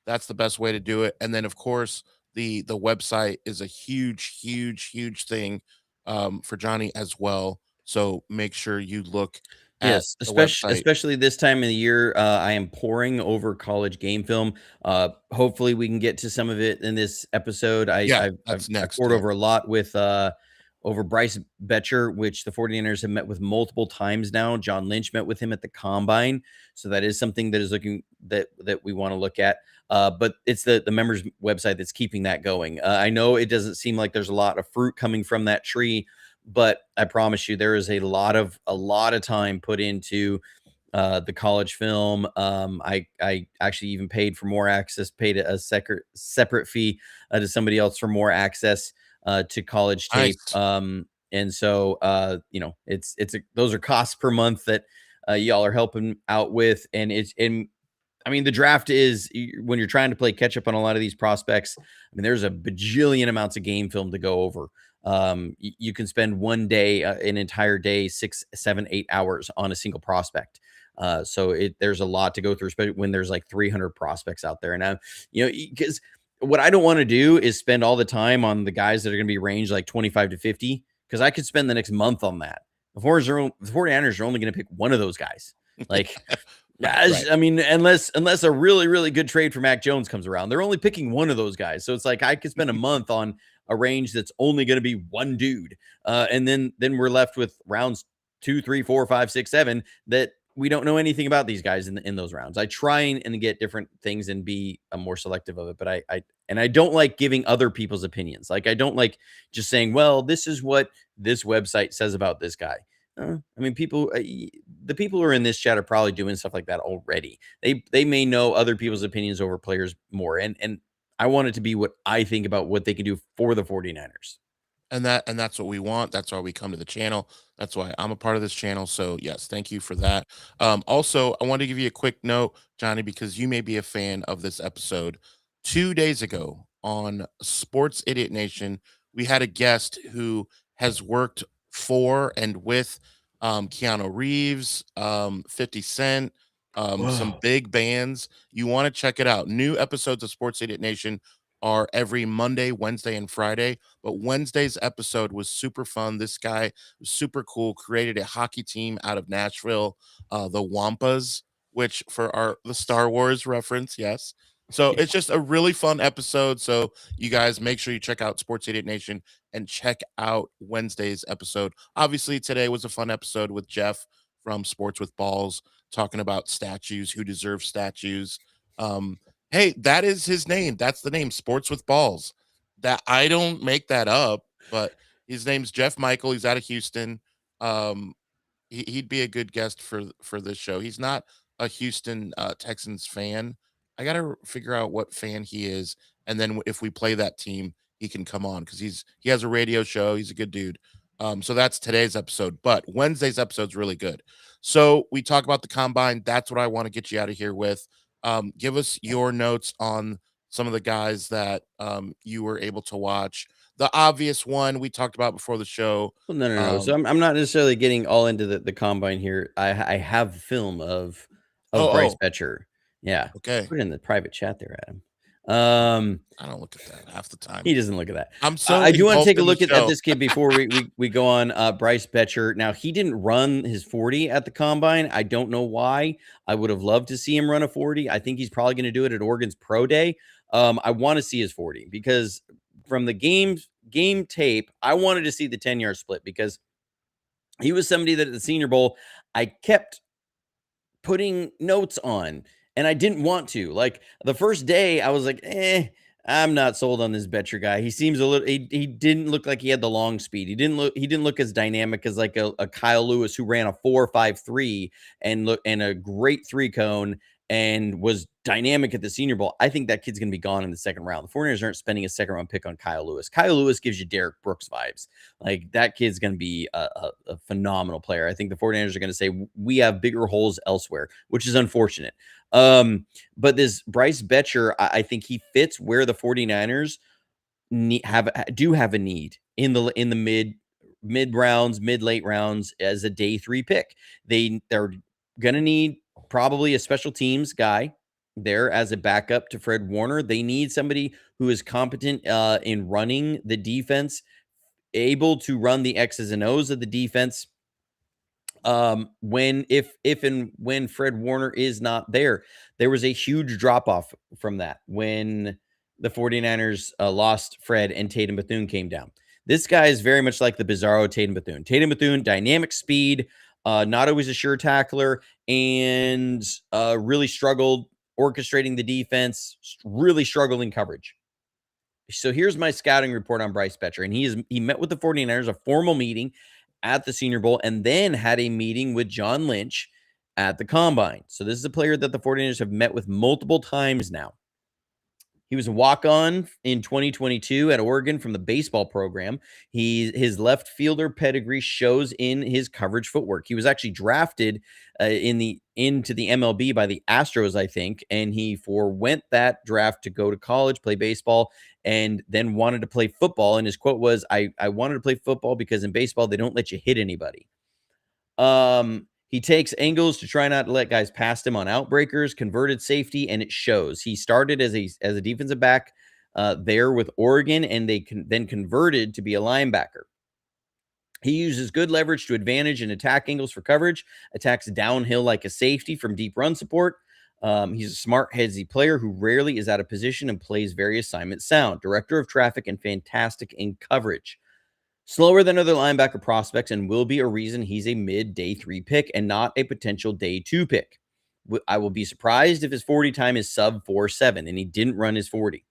That's the best way to do it. And then, of course, the website is a huge, huge, huge thing for Johnny as well. So make sure you look at Yes, the website. especially this time of the year. I am poring over college game film. Hopefully we can get to some of it in this episode. Yeah, I've that's next. poured Yeah. over a lot with over Bryce Boettcher, which the 49ers have met with multiple times now. John Lynch met with him at the combine. So that is something that is looking that we want to look at. But it's the members website that's keeping that going. I know it doesn't seem like there's a lot of fruit coming from that tree, but I promise you there is a lot of time time put into the college film. I actually even paid for more access, paid a separate fee to somebody else for more access to college tape. Nice. And so those are costs per month that y'all are helping out with, and I mean, the draft is when you're trying to play catch up on a lot of these prospects. I mean, there's a bajillion amounts of game film to go over. You can spend one day, an entire day, 6, 7, 8 hours on a single prospect. So there's a lot to go through, especially when there's like 300 prospects out there. And because what I don't want to do is spend all the time on the guys that are going to be ranged like 25 to 50, because I could spend the next month on that. The 49ers are only going to pick one of those guys. Like, right. I mean, unless a really, really good trade for Mac Jones comes around, they're only picking one of those guys. So it's like I could spend a month on a range that's only going to be one dude, and then we're left with rounds 2, 3, 4, 5, 6, 7 that we don't know anything about these guys in those rounds. I try and get different things and be more selective of it, but I don't like giving other people's opinions. Like I don't like just saying, well, this is what this website says about this guy. I mean, the people who are in this chat are probably doing stuff like that already. They may know other people's opinions over players more. And I want it to be what I think about what they can do for the 49ers. And that's what we want. That's why we come to the channel. That's why I'm a part of this channel. So yes, thank you for that. Also, I want to give you a quick note, Johnny, because you may be a fan of this episode. 2 days ago on Sports Idiot Nation, we had a guest who has worked for and with Keanu Reeves, 50 Cent, some big bands. You want to check it out. New episodes of Sports Idiot Nation are every Monday, Wednesday, and Friday. But Wednesday's episode was super fun. This guy was super cool, created a hockey team out of Nashville, the Wampas, which for the Star Wars reference, yes. So it's just a really fun episode. So you guys make sure you check out Sports Idiot Nation and check out Wednesday's episode. Obviously, today was a fun episode with Jeff from Sports with Balls, talking about statues, who deserve statues. Hey, that is his name. That's the name, Sports with Balls. That I don't make that up, but his name's Jeff Michael. He's out of Houston. He'd be a good guest for this show. He's not a Houston Texans fan. I got to figure out what fan he is, and then if we play that team, he can come on because he has a radio show. He's a good dude. So that's today's episode, but Wednesday's episode's really good. So we talk about the combine. That's what I want to get you out of here with. Give us your notes on some of the guys that you were able to watch. The obvious one we talked about before the show. Well, no. So I'm not necessarily getting all into the combine here. I have film of Bryce Boettcher. Yeah. Okay. Put it in the private chat there, Adam. I don't look at that half the time. He doesn't look at that. I'm so I do want to take a look at this kid before we go on. Bryce Boettcher. Now, he didn't run his 40 at the combine. I don't know why. I would have loved to see him run a 40. I think he's probably going to do it at Oregon's Pro Day. I want to see his 40 because from the game tape, I wanted to see the 10-yard split because he was somebody that at the Senior Bowl, I kept putting notes on. And I didn't want to. Like the first day, I was like, I'm not sold on this Boettcher guy. He seems a little. He didn't look like he had the long speed. He didn't look as dynamic as like a Kyle Lewis who ran a 4.53 and a great 3-cone and was dynamic at the Senior Bowl. I think that kid's going to be gone in the second round. The 49ers aren't spending a second round pick on Kyle Lewis. Kyle Lewis gives you Derek Brooks vibes. Like that kid's going to be a phenomenal player. I think the 49ers are going to say we have bigger holes elsewhere, which is unfortunate. But this Bryce Boettcher, I think he fits where the 49ers do have a need in the mid rounds, mid late rounds as a day 3 pick. They're going to need probably a special teams guy there as a backup to Fred Warner. They need somebody who is competent in running the defense, able to run the X's and O's of the defense. If and when Fred Warner is not there was a huge drop off from that when the 49ers lost Fred and Tatum Bethune came down. This guy is very much like the bizarro Tatum Bethune. Tatum Bethune, dynamic speed, not always a sure tackler, and really struggled orchestrating the defense, really struggled in coverage. So here's my scouting report on Bryce Boettcher, and he met with the 49ers, a formal meeting at the Senior Bowl, and then had a meeting with John Lynch at the Combine. So this is a player that the 49ers have met with multiple times now. He was a walk-on in 2022 at Oregon from the baseball program. His left fielder pedigree shows in his coverage footwork. He was actually drafted into the MLB by the Astros, I think, and he forwent that draft to go to college, play baseball, and then wanted to play football. And his quote was, I wanted to play football because in baseball, they don't let you hit anybody. He takes angles to try not to let guys past him on outbreakers, converted safety, and it shows. He started as a defensive back there with Oregon, and they then converted to be a linebacker. He uses good leverage to advantage and attack angles for coverage, attacks downhill like a safety from deep run support. He's a smart, headsy player who rarely is out of position and plays very assignment sound. Director of traffic and fantastic in coverage. Slower than other linebacker prospects and will be a reason he's a mid-day 3 pick and not a potential day 2 pick. I will be surprised if his 40 time is sub 4.7 and he didn't run his 40.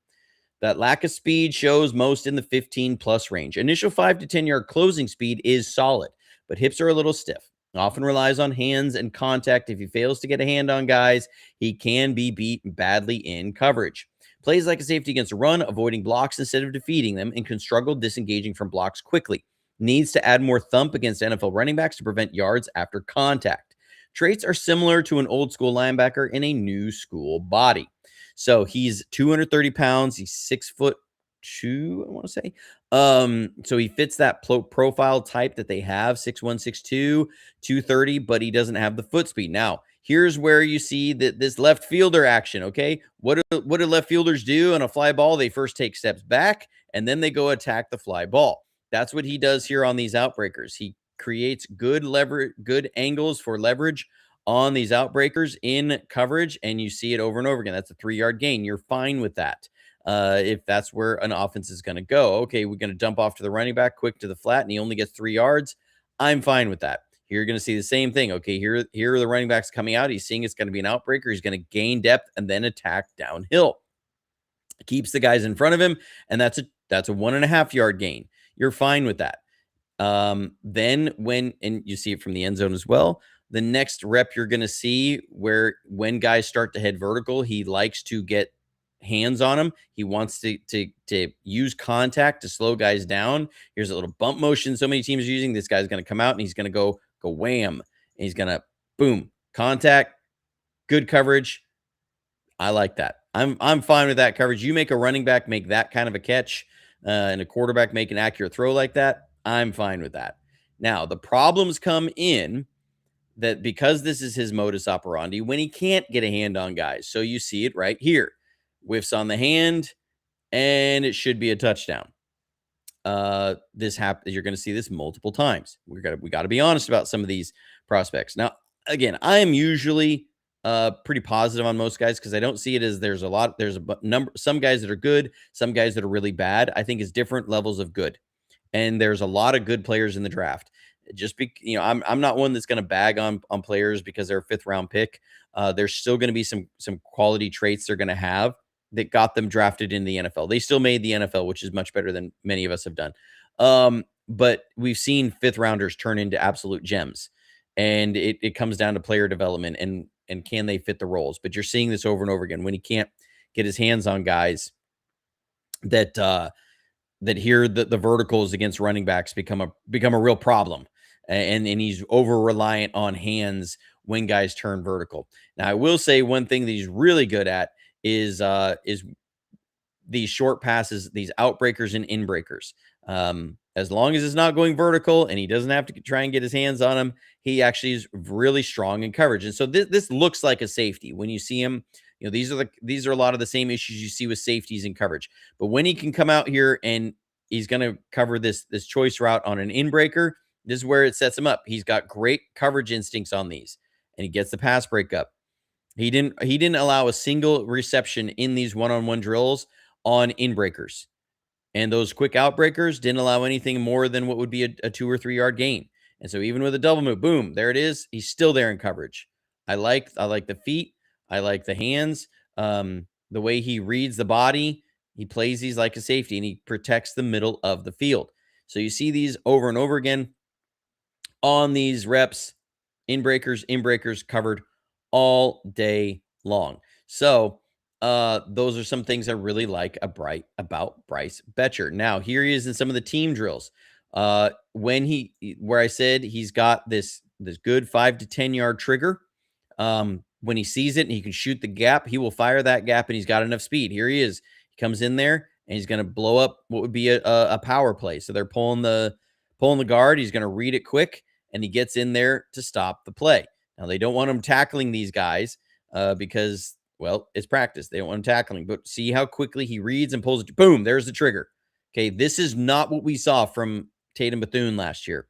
That lack of speed shows most in the 15 plus range. Initial 5 to 10 yard closing speed is solid, but hips are a little stiff. Often relies on hands and contact. If he fails to get a hand on guys, he can be beat badly in coverage. Plays like a safety against a run, avoiding blocks instead of defeating them, and can struggle disengaging from blocks quickly. Needs to add more thump against NFL running backs to prevent yards after contact. Traits are similar to an old school linebacker in a new school body. So he's 230 pounds. He's 6'2", I want to say. So he fits that profile type that they have, 6'1", 6'2", 230, but he doesn't have the foot speed. Now, here's where you see that this left fielder action, okay? What do left fielders do on a fly ball? They first take steps back, and then they go attack the fly ball. That's what he does here on these outbreakers. He creates good angles for leverage on these outbreakers in coverage, and you see it over and over again. That's a 3-yard gain. You're fine with that. If that's where an offense is going to go. Okay, we're going to dump off to the running back, quick to the flat, and he only gets 3 yards. I'm fine with that. Here you're going to see the same thing. Okay, here are the running backs coming out. He's seeing it's going to be an outbreaker. He's going to gain depth and then attack downhill. Keeps the guys in front of him, and that's a 1.5 yard gain. You're fine with that. Then and you see it from the end zone as well. The next rep you're going to see when guys start to head vertical, he likes to get hands on them. He wants to use contact to slow guys down. Here's a little bump motion so many teams are using. This guy's going to come out and he's going to go wham. And he's going to boom, contact, good coverage. I like that. I'm fine with that coverage. You make a running back make that kind of a catch and a quarterback make an accurate throw like that. I'm fine with that. Now, the problems come in that because this is his modus operandi, when he can't get a hand on guys. So you see it right here. Whiffs on the hand, and it should be a touchdown. This happens. You're going to see this multiple times. We got to be honest about some of these prospects. Now, again, I am usually pretty positive on most guys because I don't see it as there's a number. Some guys that are good, some guys that are really bad. I think it's different levels of good, and there's a lot of good players in the draft. I'm not one that's going to bag on players because they're a 5th round pick. There's still going to be some quality traits they're going to have that got them drafted in the NFL. They still made the NFL, which is much better than many of us have done. But we've seen 5th rounders turn into absolute gems, and it comes down to player development and can they fit the roles. But you're seeing this over and over again when he can't get his hands on guys that here the verticals against running backs become a real problem. And he's over reliant on hands when guys turn vertical. Now, I will say one thing that he's really good at is these short passes, these outbreakers and inbreakers. As long as it's not going vertical and he doesn't have to try and get his hands on him, he actually is really strong in coverage. And so this looks like a safety when you see him. These are a lot of the same issues you see with safeties in coverage. But when he can come out here and he's going to cover this choice route on an inbreaker, this is where it sets him up. He's got great coverage instincts on these, and he gets the pass breakup. He didn't allow a single reception in these one-on-one drills on inbreakers. And those quick outbreakers didn't allow anything more than what would be a 2 or 3 yard gain. And so even with a double move, boom, there it is. He's still there in coverage. I like the feet. I like the hands. The way he reads the body. He plays these like a safety, and he protects the middle of the field. So you see these over and over again on these reps, inbreakers covered all day long. So Those are some things I really like about Bryce Boettcher. Now, here he is in some of the team drills. Where I said he's got this good 5 to 10 yard trigger. When he sees it and he can shoot the gap, he will fire that gap, and he's got enough speed. Here he is. He comes in there and he's going to blow up what would be a power play. So they're pulling the guard. He's going to read it quick, and he gets in there to stop the play. Now, they don't want him tackling these guys because, well, it's practice. They don't want him tackling, but see how quickly he reads and pulls it. Boom, there's the trigger. Okay, this is not what we saw from Tatum Bethune last year.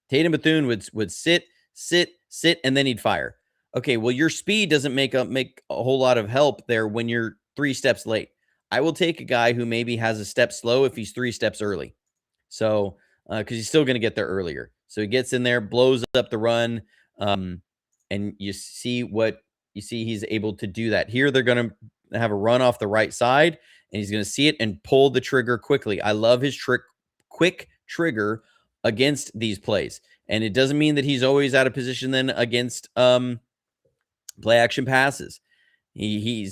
Tatum Bethune would sit, and then he'd fire. Okay, well, your speed doesn't make a whole lot of help there when you're 3 steps late. I will take a guy who maybe has a step slow if he's 3 steps early. So, because he's still going to get there earlier. So he gets in there, blows up the run, and you see he's able to do that. Here they're going to have a run off the right side, and he's going to see it and pull the trigger quickly. I love his quick trigger against these plays. And it doesn't mean that he's always out of position then against play action passes. He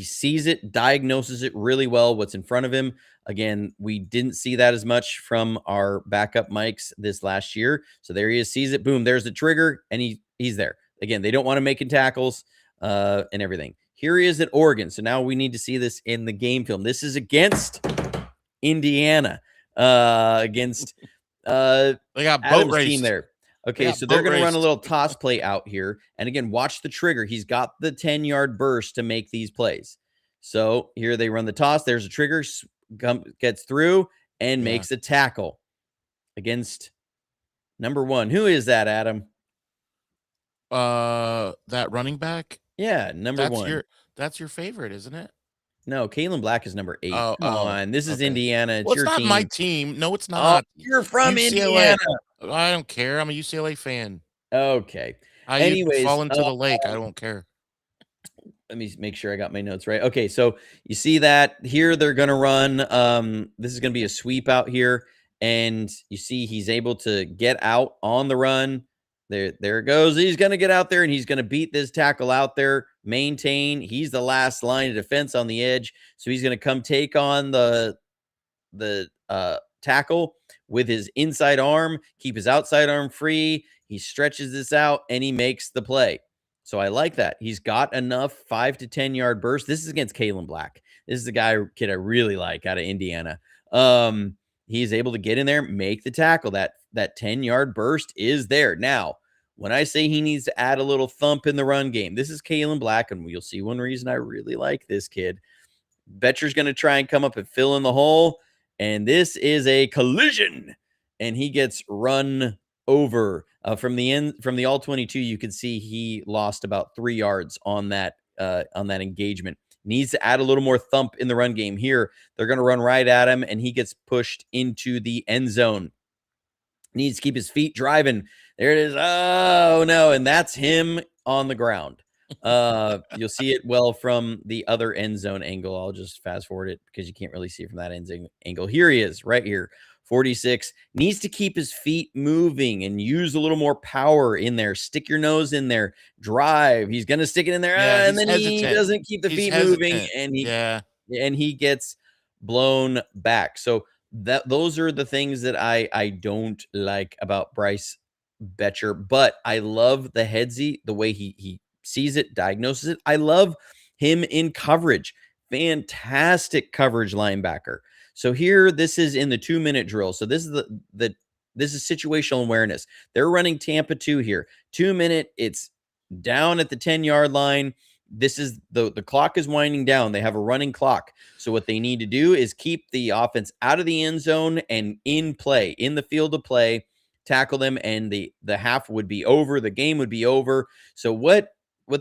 sees it, diagnoses it really well, what's in front of him. Again, we didn't see that as much from our backup Mikes this last year. So there he is, sees it, boom, there's the trigger, and he's there. Again, they don't want him making tackles and everything. Here he is at Oregon. So now we need to see this in the game film. This is against Indiana, against they got Adam's boat race team there. Okay, so they're going to run a little toss play out here. And again, watch the trigger. He's got the 10-yard burst to make these plays. So here they run the toss. There's a trigger, gets through, and makes a tackle against number 1. Who is that, Adam? That running back? Yeah, number 1. That's your favorite, isn't it? No, Kalen Black is number 8. Come on. This is Indiana. It's your team. It's not my team. No, it's not. Oh, you're from UCLA. Indiana. I don't care. I'm a UCLA fan. Okay. Anyways, fall into the lake. I don't care. Let me make sure I got my notes right. Okay, so you see that here they're going to run. This is going to be a sweep out here, and you see he's able to get out on the run. There it goes. He's going to get out there, and he's going to beat this tackle out there, maintain. He's the last line of defense on the edge, so he's going to come take on the tackle with his inside arm, keep his outside arm free. He stretches this out, and he makes the play. So I like that. He's got enough 5 to 10 yard burst. This is against Kalen Black. This is the kid I really like out of Indiana. He's able to get in there, make the tackle. That 10-yard burst is there. Now, when I say he needs to add a little thump in the run game, this is Kalen Black, and you'll see one reason I really like this kid. Boettcher's going to try and come up and fill in the hole, and this is a collision, and he gets run over. From the all 22, you could see he lost about 3 yards on that engagement. Needs to add a little more thump in the run game. Here, they're going to run right at him, and he gets pushed into the end zone. Needs to keep his feet driving. There it is. Oh, no, and that's him on the ground. You'll see it well from the other end zone angle. I'll just fast forward it because you can't really see it from that end zone angle. Here he is, right here. 46, needs to keep his feet moving and use a little more power in there. Stick your nose in there. Drive. He's going to stick it in there, and then he doesn't keep the feet moving, and he gets blown back. So those are the things that I don't like about Bryce Boettcher, but I love the headsy, the way he sees it, diagnoses it. I love him in coverage. Fantastic coverage linebacker. So here, this is in the 2-minute drill. So this is this is situational awareness. They're running Tampa 2 here. 2 minute, it's down at the 10-yard line. This is the clock is winding down. They have a running clock. So what they need to do is keep the offense out of the end zone and in play, in the field of play, tackle them, and the half would be over. The game would be over. So what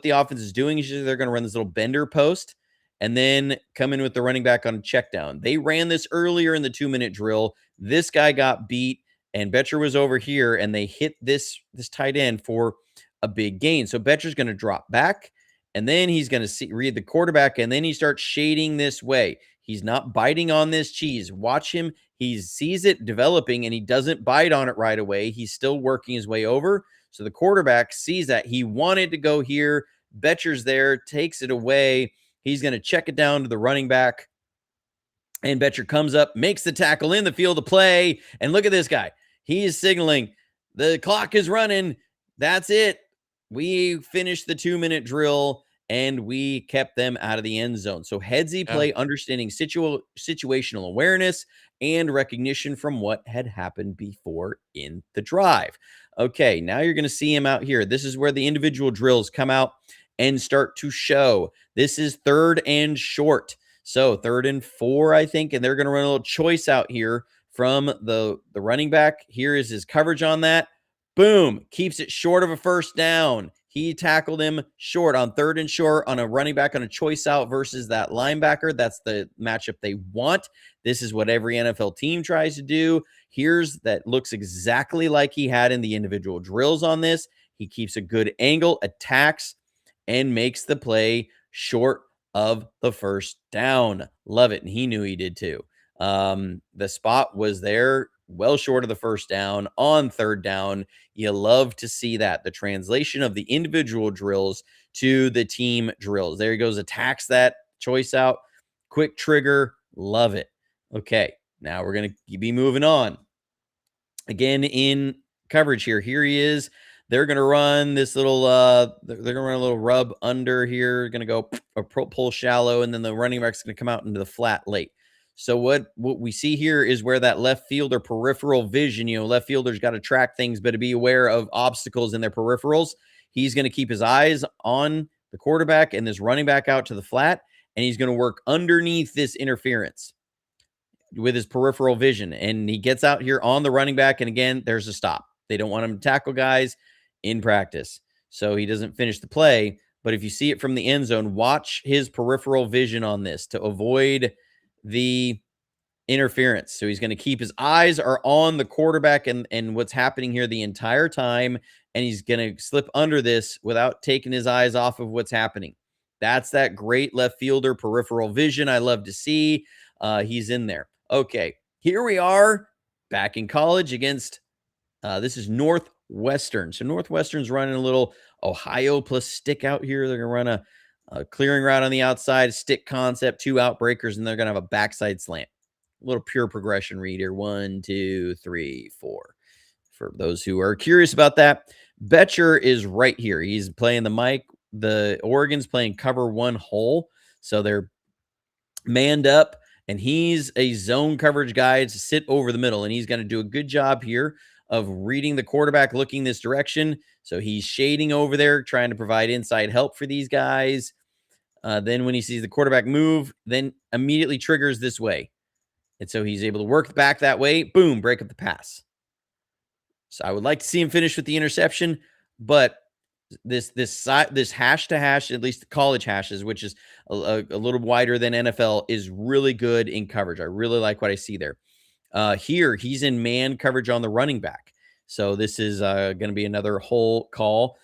the offense is doing is they're going to run this little bender post and then come in with the running back on a check down. They ran this earlier in the 2-minute drill. This guy got beat, and Boettcher was over here, and they hit this tight end for a big gain. So Boettcher's going to drop back, and then he's going to read the quarterback, and then he starts shading this way. He's not biting on this cheese. Watch him. He sees it developing, and he doesn't bite on it right away. He's still working his way over. So the quarterback sees that. He wanted to go here. Boettcher's there, takes it away, He's going to check it down to the running back. And Boettcher comes up, makes the tackle in the field of play. And look at this guy. He is signaling the clock is running. That's it. We finished the 2-minute drill and we kept them out of the end zone. So headsy play, understanding situational awareness and recognition from what had happened before in the drive. Okay, now you're going to see him out here. This is where the individual drills come out and start to show. This is 3rd and short. So 3rd and 4, I think, and they're going to run a little choice out here from the running back. Here is his coverage on that. Boom, keeps it short of a first down. He tackled him short on 3rd and short on a running back on a choice out versus that linebacker. That's the matchup they want. This is what every NFL team tries to do. Here's that looks exactly like he had in the individual drills on this. He keeps a good angle, attacks, and makes the play short of the first down. Love it. And he knew he did too. The spot was there well short of the first down on 3rd down. You love to see that. The translation of the individual drills to the team drills. There he goes. Attacks that choice out. Quick trigger. Love it. Okay. Now we're going to be moving on. Again, in coverage here. Here he is. They're going to run this little, they're going to run a little rub under here. Going to go or pull shallow, and then the running back's going to come out into the flat late. So what we see here is where that left fielder peripheral vision, left fielders got to track things, but to be aware of obstacles in their peripherals. He's going to keep his eyes on the quarterback and this running back out to the flat, and he's going to work underneath this interference with his peripheral vision. And he gets out here on the running back, and again, there's a stop. They don't want him to tackle guys in practice, so he doesn't finish the play. But if you see it from the end zone, watch his peripheral vision on this to avoid the interference. So he's going to keep his eyes are on the quarterback and what's happening here the entire time, and he's going to slip under this without taking his eyes off of what's happening. That's that great left fielder peripheral vision I love to see. He's in there. Okay, here we are back in college against this is Northwestern. So Northwestern's running a little Ohio plus stick out here. They're going to run a clearing route on the outside, stick concept, 2 outbreakers, and they're going to have a backside slant. A little pure progression read here. 1, 2, 3, 4. For those who are curious about that, Boettcher is right here. He's playing the mic. The Oregon's playing cover 1 hole. So they're manned up, and he's a zone coverage guy to sit over the middle, and he's going to do a good job here of reading the quarterback, looking this direction. So he's shading over there, trying to provide inside help for these guys. Then when he sees the quarterback move, then immediately triggers this way. And so he's able to work back that way. Boom, break up the pass. So I would like to see him finish with the interception, but this hash to hash, at least the college hashes, which is a little wider than NFL, is really good in coverage. I really like what I see there. Here, he's in man coverage on the running back. So this is going to be another hole call.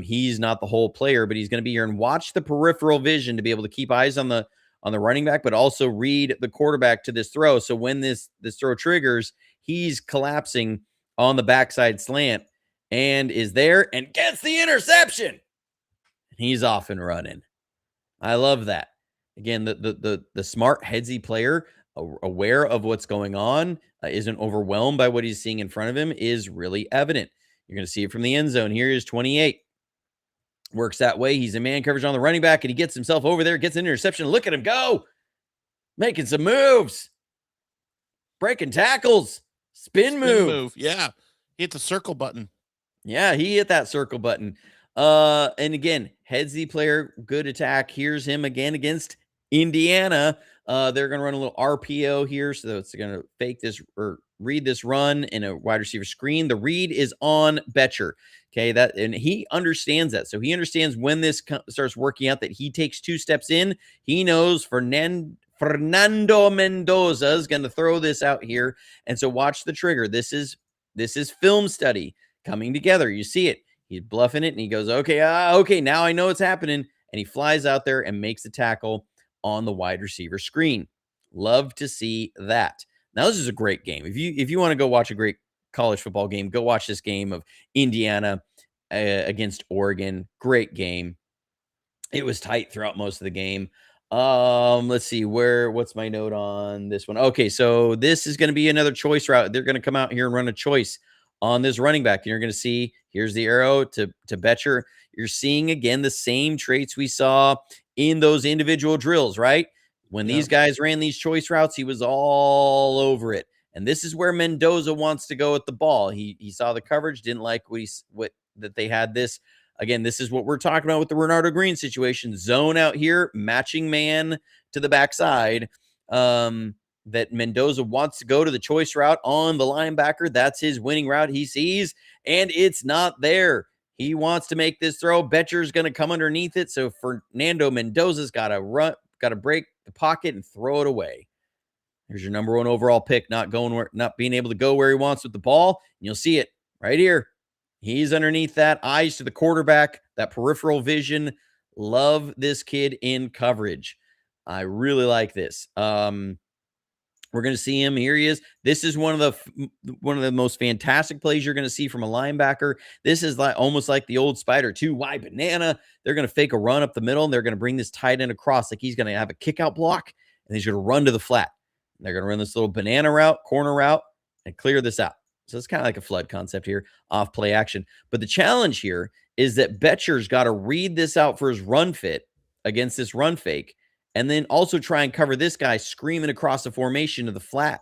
He's not the whole player, but he's going to be here and watch the peripheral vision to be able to keep eyes on the running back, but also read the quarterback to this throw. So when this throw triggers, he's collapsing on the backside slant and is there and gets the interception. He's off and running. I love that. Again, the smart headsy player, aware of what's going on, isn't overwhelmed by what he's seeing in front of him, is really evident. You're going to see it from the end zone. Here is 28. Works that way. He's in man coverage on the running back, and he gets himself over there, gets an interception. Look at him go. Making some moves. Breaking tackles. Spin move. Yeah. He hit the circle button. Yeah, he hit that circle button. And again, headsy player, good attack. Here's him again against Indiana. They're going to run a little RPO here. So it's going to fake this or read this run in a wide receiver screen. The read is on Boettcher. Okay, and he understands that. So he understands when this starts working out that he takes 2 steps in. He knows Fernando Mendoza is going to throw this out here. And so watch the trigger. This is film study coming together. You see it. He's bluffing it, and he goes, okay, now I know what's happening. And he flies out there and makes the tackle on the wide receiver screen. Love to see that. Now, this is a great game. If you want to go watch a great college football game, go watch this game of Indiana against Oregon. Great game. It was tight throughout most of the game. Let's see what's my note on this one? Okay, so this is going to be another choice route. They're going to come out here and run a choice on this running back. And you're going to see, here's the arrow to Boettcher. You're seeing again the same traits we saw in those individual drills, right? When these guys ran these choice routes, he was all over it. And this is where Mendoza wants to go with the ball. He saw the coverage, didn't like what that they had this. Again, this is what we're talking about with the Renardo Green situation. Zone out here, matching man to the backside. That Mendoza wants to go to the choice route on the linebacker. That's his winning route he sees, and it's not there. He wants to make this throw. Boettcher's going to come underneath it. So Fernando Mendoza's got to break the pocket and throw it away. Here's your number 1 overall pick, not being able to go where he wants with the ball. And you'll see it right here. He's underneath that, eyes to the quarterback, that peripheral vision. Love this kid in coverage. I really like this. We're going to see him. Here he is. This is one of the most fantastic plays you're going to see from a linebacker. This is almost like the old Spider 2 wide banana. They're going to fake a run up the middle, and they're going to bring this tight end across. Like he's going to have a kick out block, and he's going to run to the flat. They're going to run this little banana route, corner route, and clear this out. So it's kind of like a flood concept here, off play action. But the challenge here is that Boettcher's got to read this out for his run fit against this run fake, and then also try and cover this guy screaming across the formation to the flat.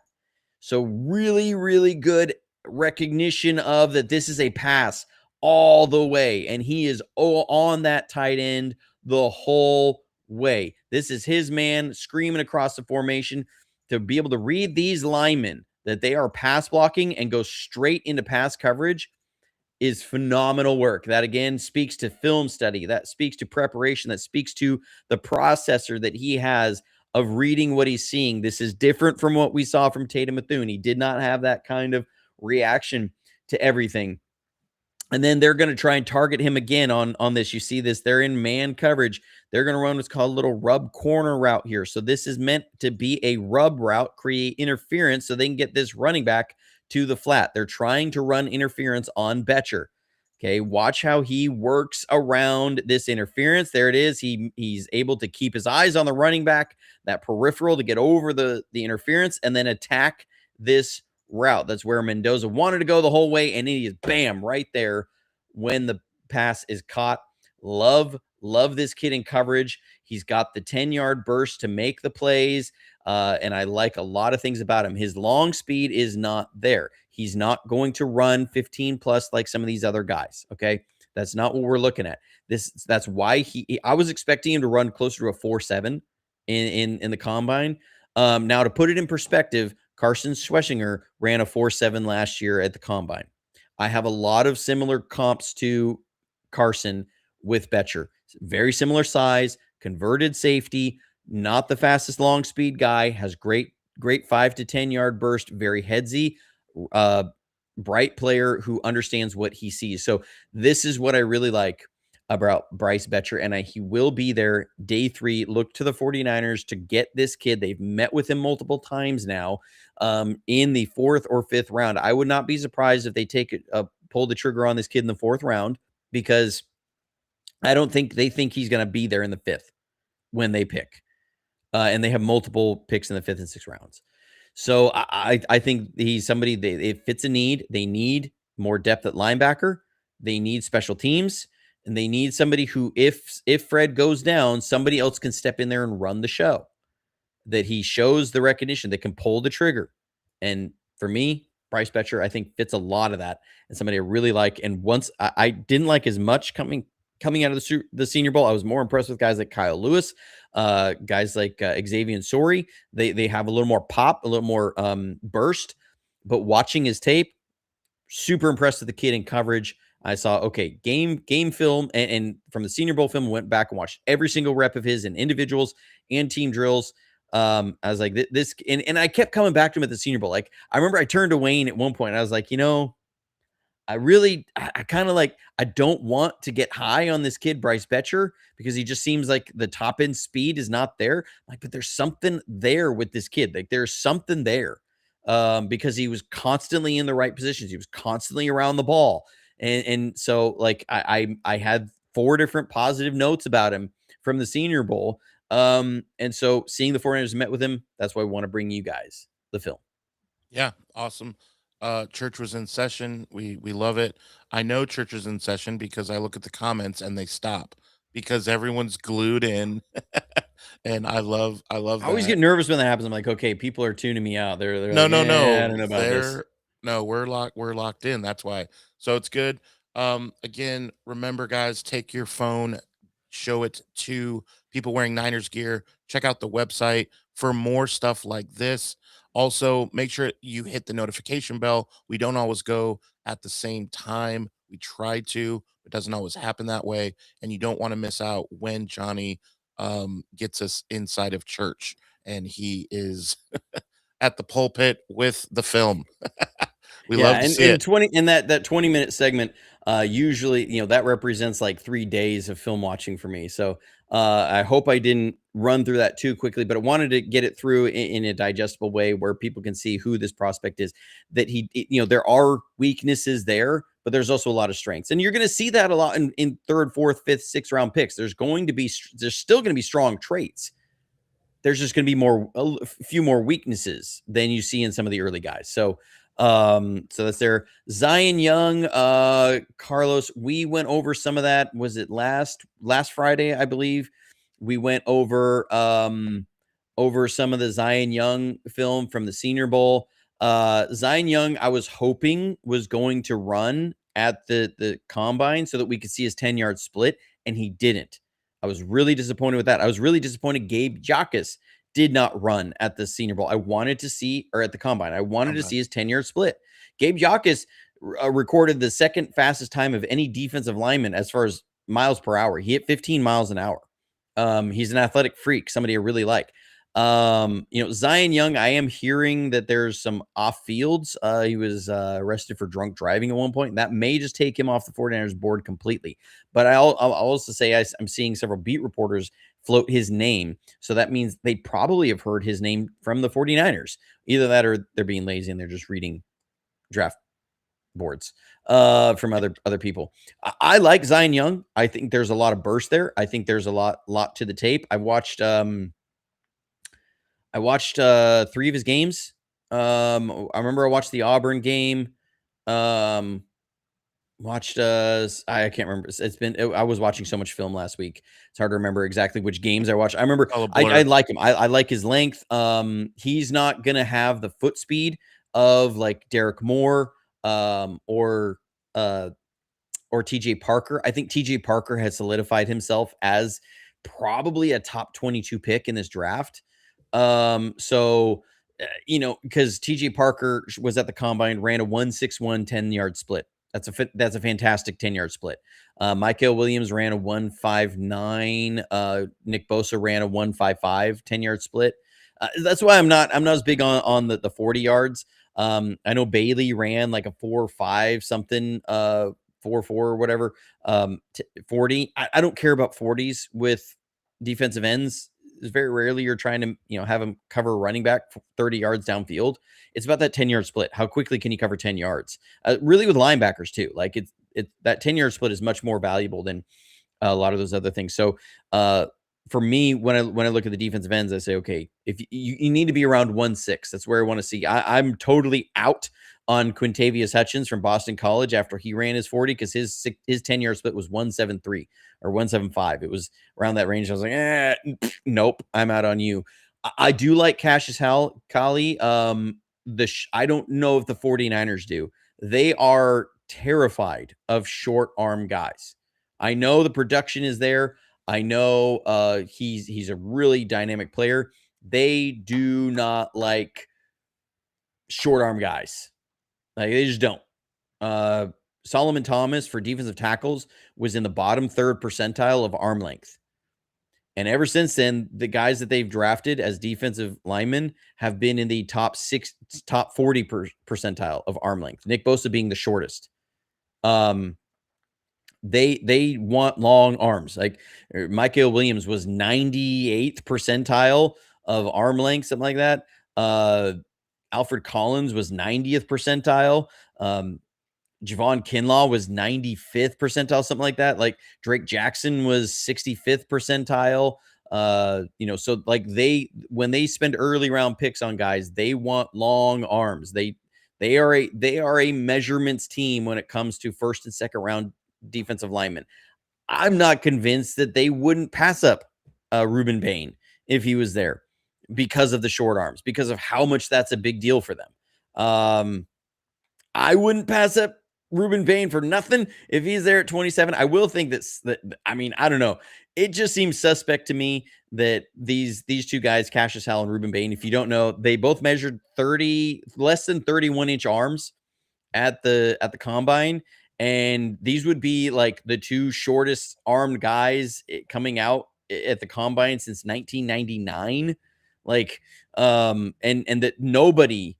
So really, really good recognition of that this is a pass all the way, and he is on that tight end the whole way. This is his man screaming across the formation to be able to read these linemen that they are pass blocking and go straight into pass coverage is phenomenal work. That again speaks to film study, that speaks to preparation, that speaks to the processor that he has of reading what he's seeing. This is different from what we saw from Tatum Bethune. He did not have that kind of reaction to everything. And then they're going to try and target him again on this. You see this, they're in man coverage. They're going to run what's called a little rub corner route here. So this is meant to be a rub route, create interference so they can get this running back to the flat. They're trying to run interference on Boettcher. Okay, watch how he works around this interference. There it is. He's able to keep his eyes on the running back, that peripheral to get over the interference and then attack this route. That's where Mendoza wanted to go the whole way, and he is bam right there when the pass is caught. Love this kid in coverage. He's got the 10-yard burst to make the plays, and I like a lot of things about him. His long speed is not there. He's not going to run 15 plus like some of these other guys. Okay, that's not what we're looking at. That's why I was expecting him to run closer to a 4.7 in the combine. Now to put it in perspective, Carson Schweschinger ran a 4.7 last year at the combine. I have a lot of similar comps to Carson with Boettcher. Very similar size, converted safety, not the fastest long speed guy, has great 5 to 10 yard burst, very headsy, bright player who understands what he sees. So this is what I really like about Bryce Boettcher, and he will be there day 3. Look to the 49ers to get this kid. They've met with him multiple times now in the 4th or 5th round. I would not be surprised if they pull the trigger on this kid in the 4th round, because I don't think they think he's going to be there in the 5th when they pick. And they have multiple picks in the 5th and 6th rounds. So I think he's somebody, it fits a need. They need more depth at linebacker. They need special teams. And they need somebody who, if Fred goes down, somebody else can step in there and run the show. That he shows the recognition, that can pull the trigger. And for me, Bryce Boettcher, I think, fits a lot of that. And somebody I really like. And once I didn't like as much coming out of the Senior Bowl. I was more impressed with guys like Kyle Lewis, guys like Xavier Sori. They have a little more pop, a little more burst. But watching his tape, super impressed with the kid in coverage. I saw, okay, game film, and from the Senior Bowl film, went back and watched every single rep of his in individuals and team drills. I was like, this, and I kept coming back to him at the Senior Bowl. Like, I remember I turned to Wayne at one point, and I was like, I kind of like, I don't want to get high on this kid, Bryce Boettcher, because he just seems like the top end speed is not there. Like, but there's something there with this kid. Like, there's something there because he was constantly in the right positions. He was constantly around the ball. And so like I had 4 different positive notes about him from the Senior Bowl. And so seeing the 49ers met with him, that's why I want to bring you guys the film. Yeah, awesome. Church was in session. We love it. I know church is in session because I look at the comments and they stop because everyone's glued in, and I love I always that. get nervous when that happens. I'm like, okay, people are tuning me out. They're No, like, no, I no. don't know about this. We're locked in. That's why. So it's good. Again, remember guys, take your phone, show it to people wearing Niners gear. Check out the website for more stuff like this. Also, make sure you hit the notification bell. We don't always go at the same time. We try to, it doesn't always happen that way. And you don't want to miss out when Johnny gets us inside of church and he is at the pulpit with the film. We Yeah, love to and see it. 20 in that 20-minute segment, usually, that represents like 3 days of film watching for me. So, I hope I didn't run through that too quickly, but I wanted to get it through in a digestible way where people can see who this prospect is. That there are weaknesses there, but there's also a lot of strengths, and you're going to see that a lot in third, fourth, fifth, sixth round picks. There's still going to be strong traits. There's just going to be a few more weaknesses than you see in some of the early guys. So that's there. Zion Young, Carlos, we went over some of that. Was it last Friday, I believe? We went over some of the Zion Young film from the Senior Bowl. Zion Young, I was hoping was going to run at the combine so that we could see his 10-yard split, and he didn't. I was really disappointed with that. I was really disappointed Gabe Jacas did not run at the Senior Bowl. I wanted to see, or at the combine, I wanted to see his 10-yard split. Gabe Jacas recorded the second fastest time of any defensive lineman as far as miles per hour. He hit 15 miles an hour. He's an athletic freak, somebody I really like. Zion Young, I am hearing that there's some off fields. He was arrested for drunk driving at one point, and that may just take him off the 49ers board completely. But I'll also say I'm seeing several beat reporters float his name. So that means they probably have heard his name from the 49ers. Either that or they're being lazy and they're just reading draft boards from other people. I like Zion Young. I think there's a lot of burst there. I think there's a lot to the tape. I watched 3 of his games. I remember I watched the Auburn game. Watched I can't remember. I was watching so much film last week. It's hard to remember exactly which games I watched. I remember I like him. I like his length. He's not gonna have the foot speed of like Derek Moore or TJ Parker. I think TJ Parker has solidified himself as probably a top 22 pick in this draft. Because TJ Parker was at the combine, ran a 1.61 10-yard split. That's a fantastic 10-yard split. Michael Williams ran a 1.59. Nick Bosa ran a 1.55 10-yard split. That's why I'm not as big on the 40 yards. I know Bailey ran like a 4.5 something, 4.4 or whatever. 40. I don't care about 40s with defensive ends. It's very rarely you're trying to have him cover a running back 30 yards downfield. It's about that 10-yard split. How quickly can you cover 10 yards? Really with linebackers too. Like it's that 10-yard split is much more valuable than a lot of those other things. So for me, when I look at the defensive ends, I say, okay, if you need to be around 1.6, that's where I want to see. I'm totally out on Quintavious Hutchins from Boston College after he ran his 40 because his 10-yard split was 1.73 or 1.75. It was around that range. I was like, nope, I'm out on you. I do like Cassius Kali. I don't know if the 49ers do. They are terrified of short arm guys. I know the production is there. I know he's a really dynamic player. They do not like short arm guys. Like they just don't. Solomon Thomas for defensive tackles was in the bottom 3rd percentile of arm length. And ever since then, the guys that they've drafted as defensive linemen have been in the top 40 percentile of arm length. Nick Bosa being the shortest. They want long arms. Like Michael Williams was 98th percentile of arm length, something like that. Alfred Collins was 90th percentile. Javon Kinlaw was 95th percentile, something like that. Like Drake Jackson was 65th percentile. So like when they spend early round picks on guys, they want long arms. They are a measurements team when it comes to first and second round defensive linemen. I'm not convinced that they wouldn't pass up Ruben Bain if he was there because of the short arms, because of how much that's a big deal for them. I wouldn't pass up Ruben Bain for nothing if he's there at 27. I will think that I don't know. It just seems suspect to me that these two guys, Cassius Howell and Ruben Bain, if you don't know, they both measured less than 31-inch arms at the combine. And these would be like the two shortest armed guys coming out at the combine since 1999. Like, and that nobody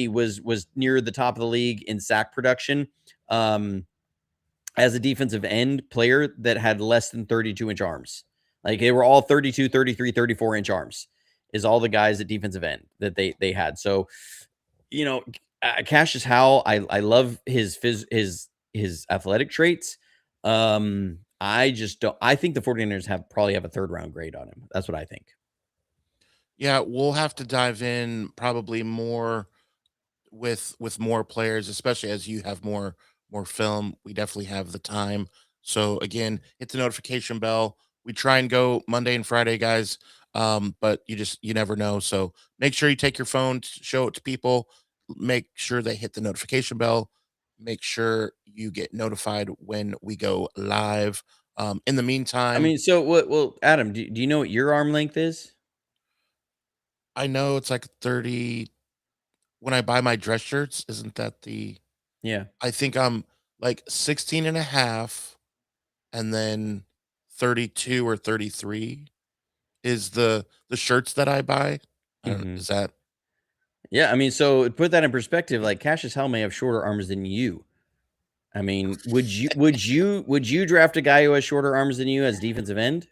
was near the top of the league in sack production as a defensive end player that had less than 32-inch arms. Like they were all 32, 33, 34-inch arms is all the guys at defensive end that they had. So, Cassius Howell, I love his athletic traits. I just don't. I think the 49ers probably have a third round grade on him. That's what I think. Yeah, we'll have to dive in probably more with more players, especially as you have more film. We definitely have the time. So again, hit the notification bell. We try and go Monday and Friday, guys. But you never know. So make sure you take your phone, show it to people, make sure they hit the notification bell, make sure you get notified when we go live. In the meantime, I mean, so what? Well, Adam, do you know what your arm length is? I know it's like 30 when I buy my dress shirts. Isn't that the Yeah. I think I'm like 16 and a half, and then 32 or 33 is the shirts that I buy. I don't Mm-hmm. is that Yeah, I mean, so put that in perspective, like Cassius Howell may have shorter arms than you. I mean, would you draft a guy who has shorter arms than you as defensive end?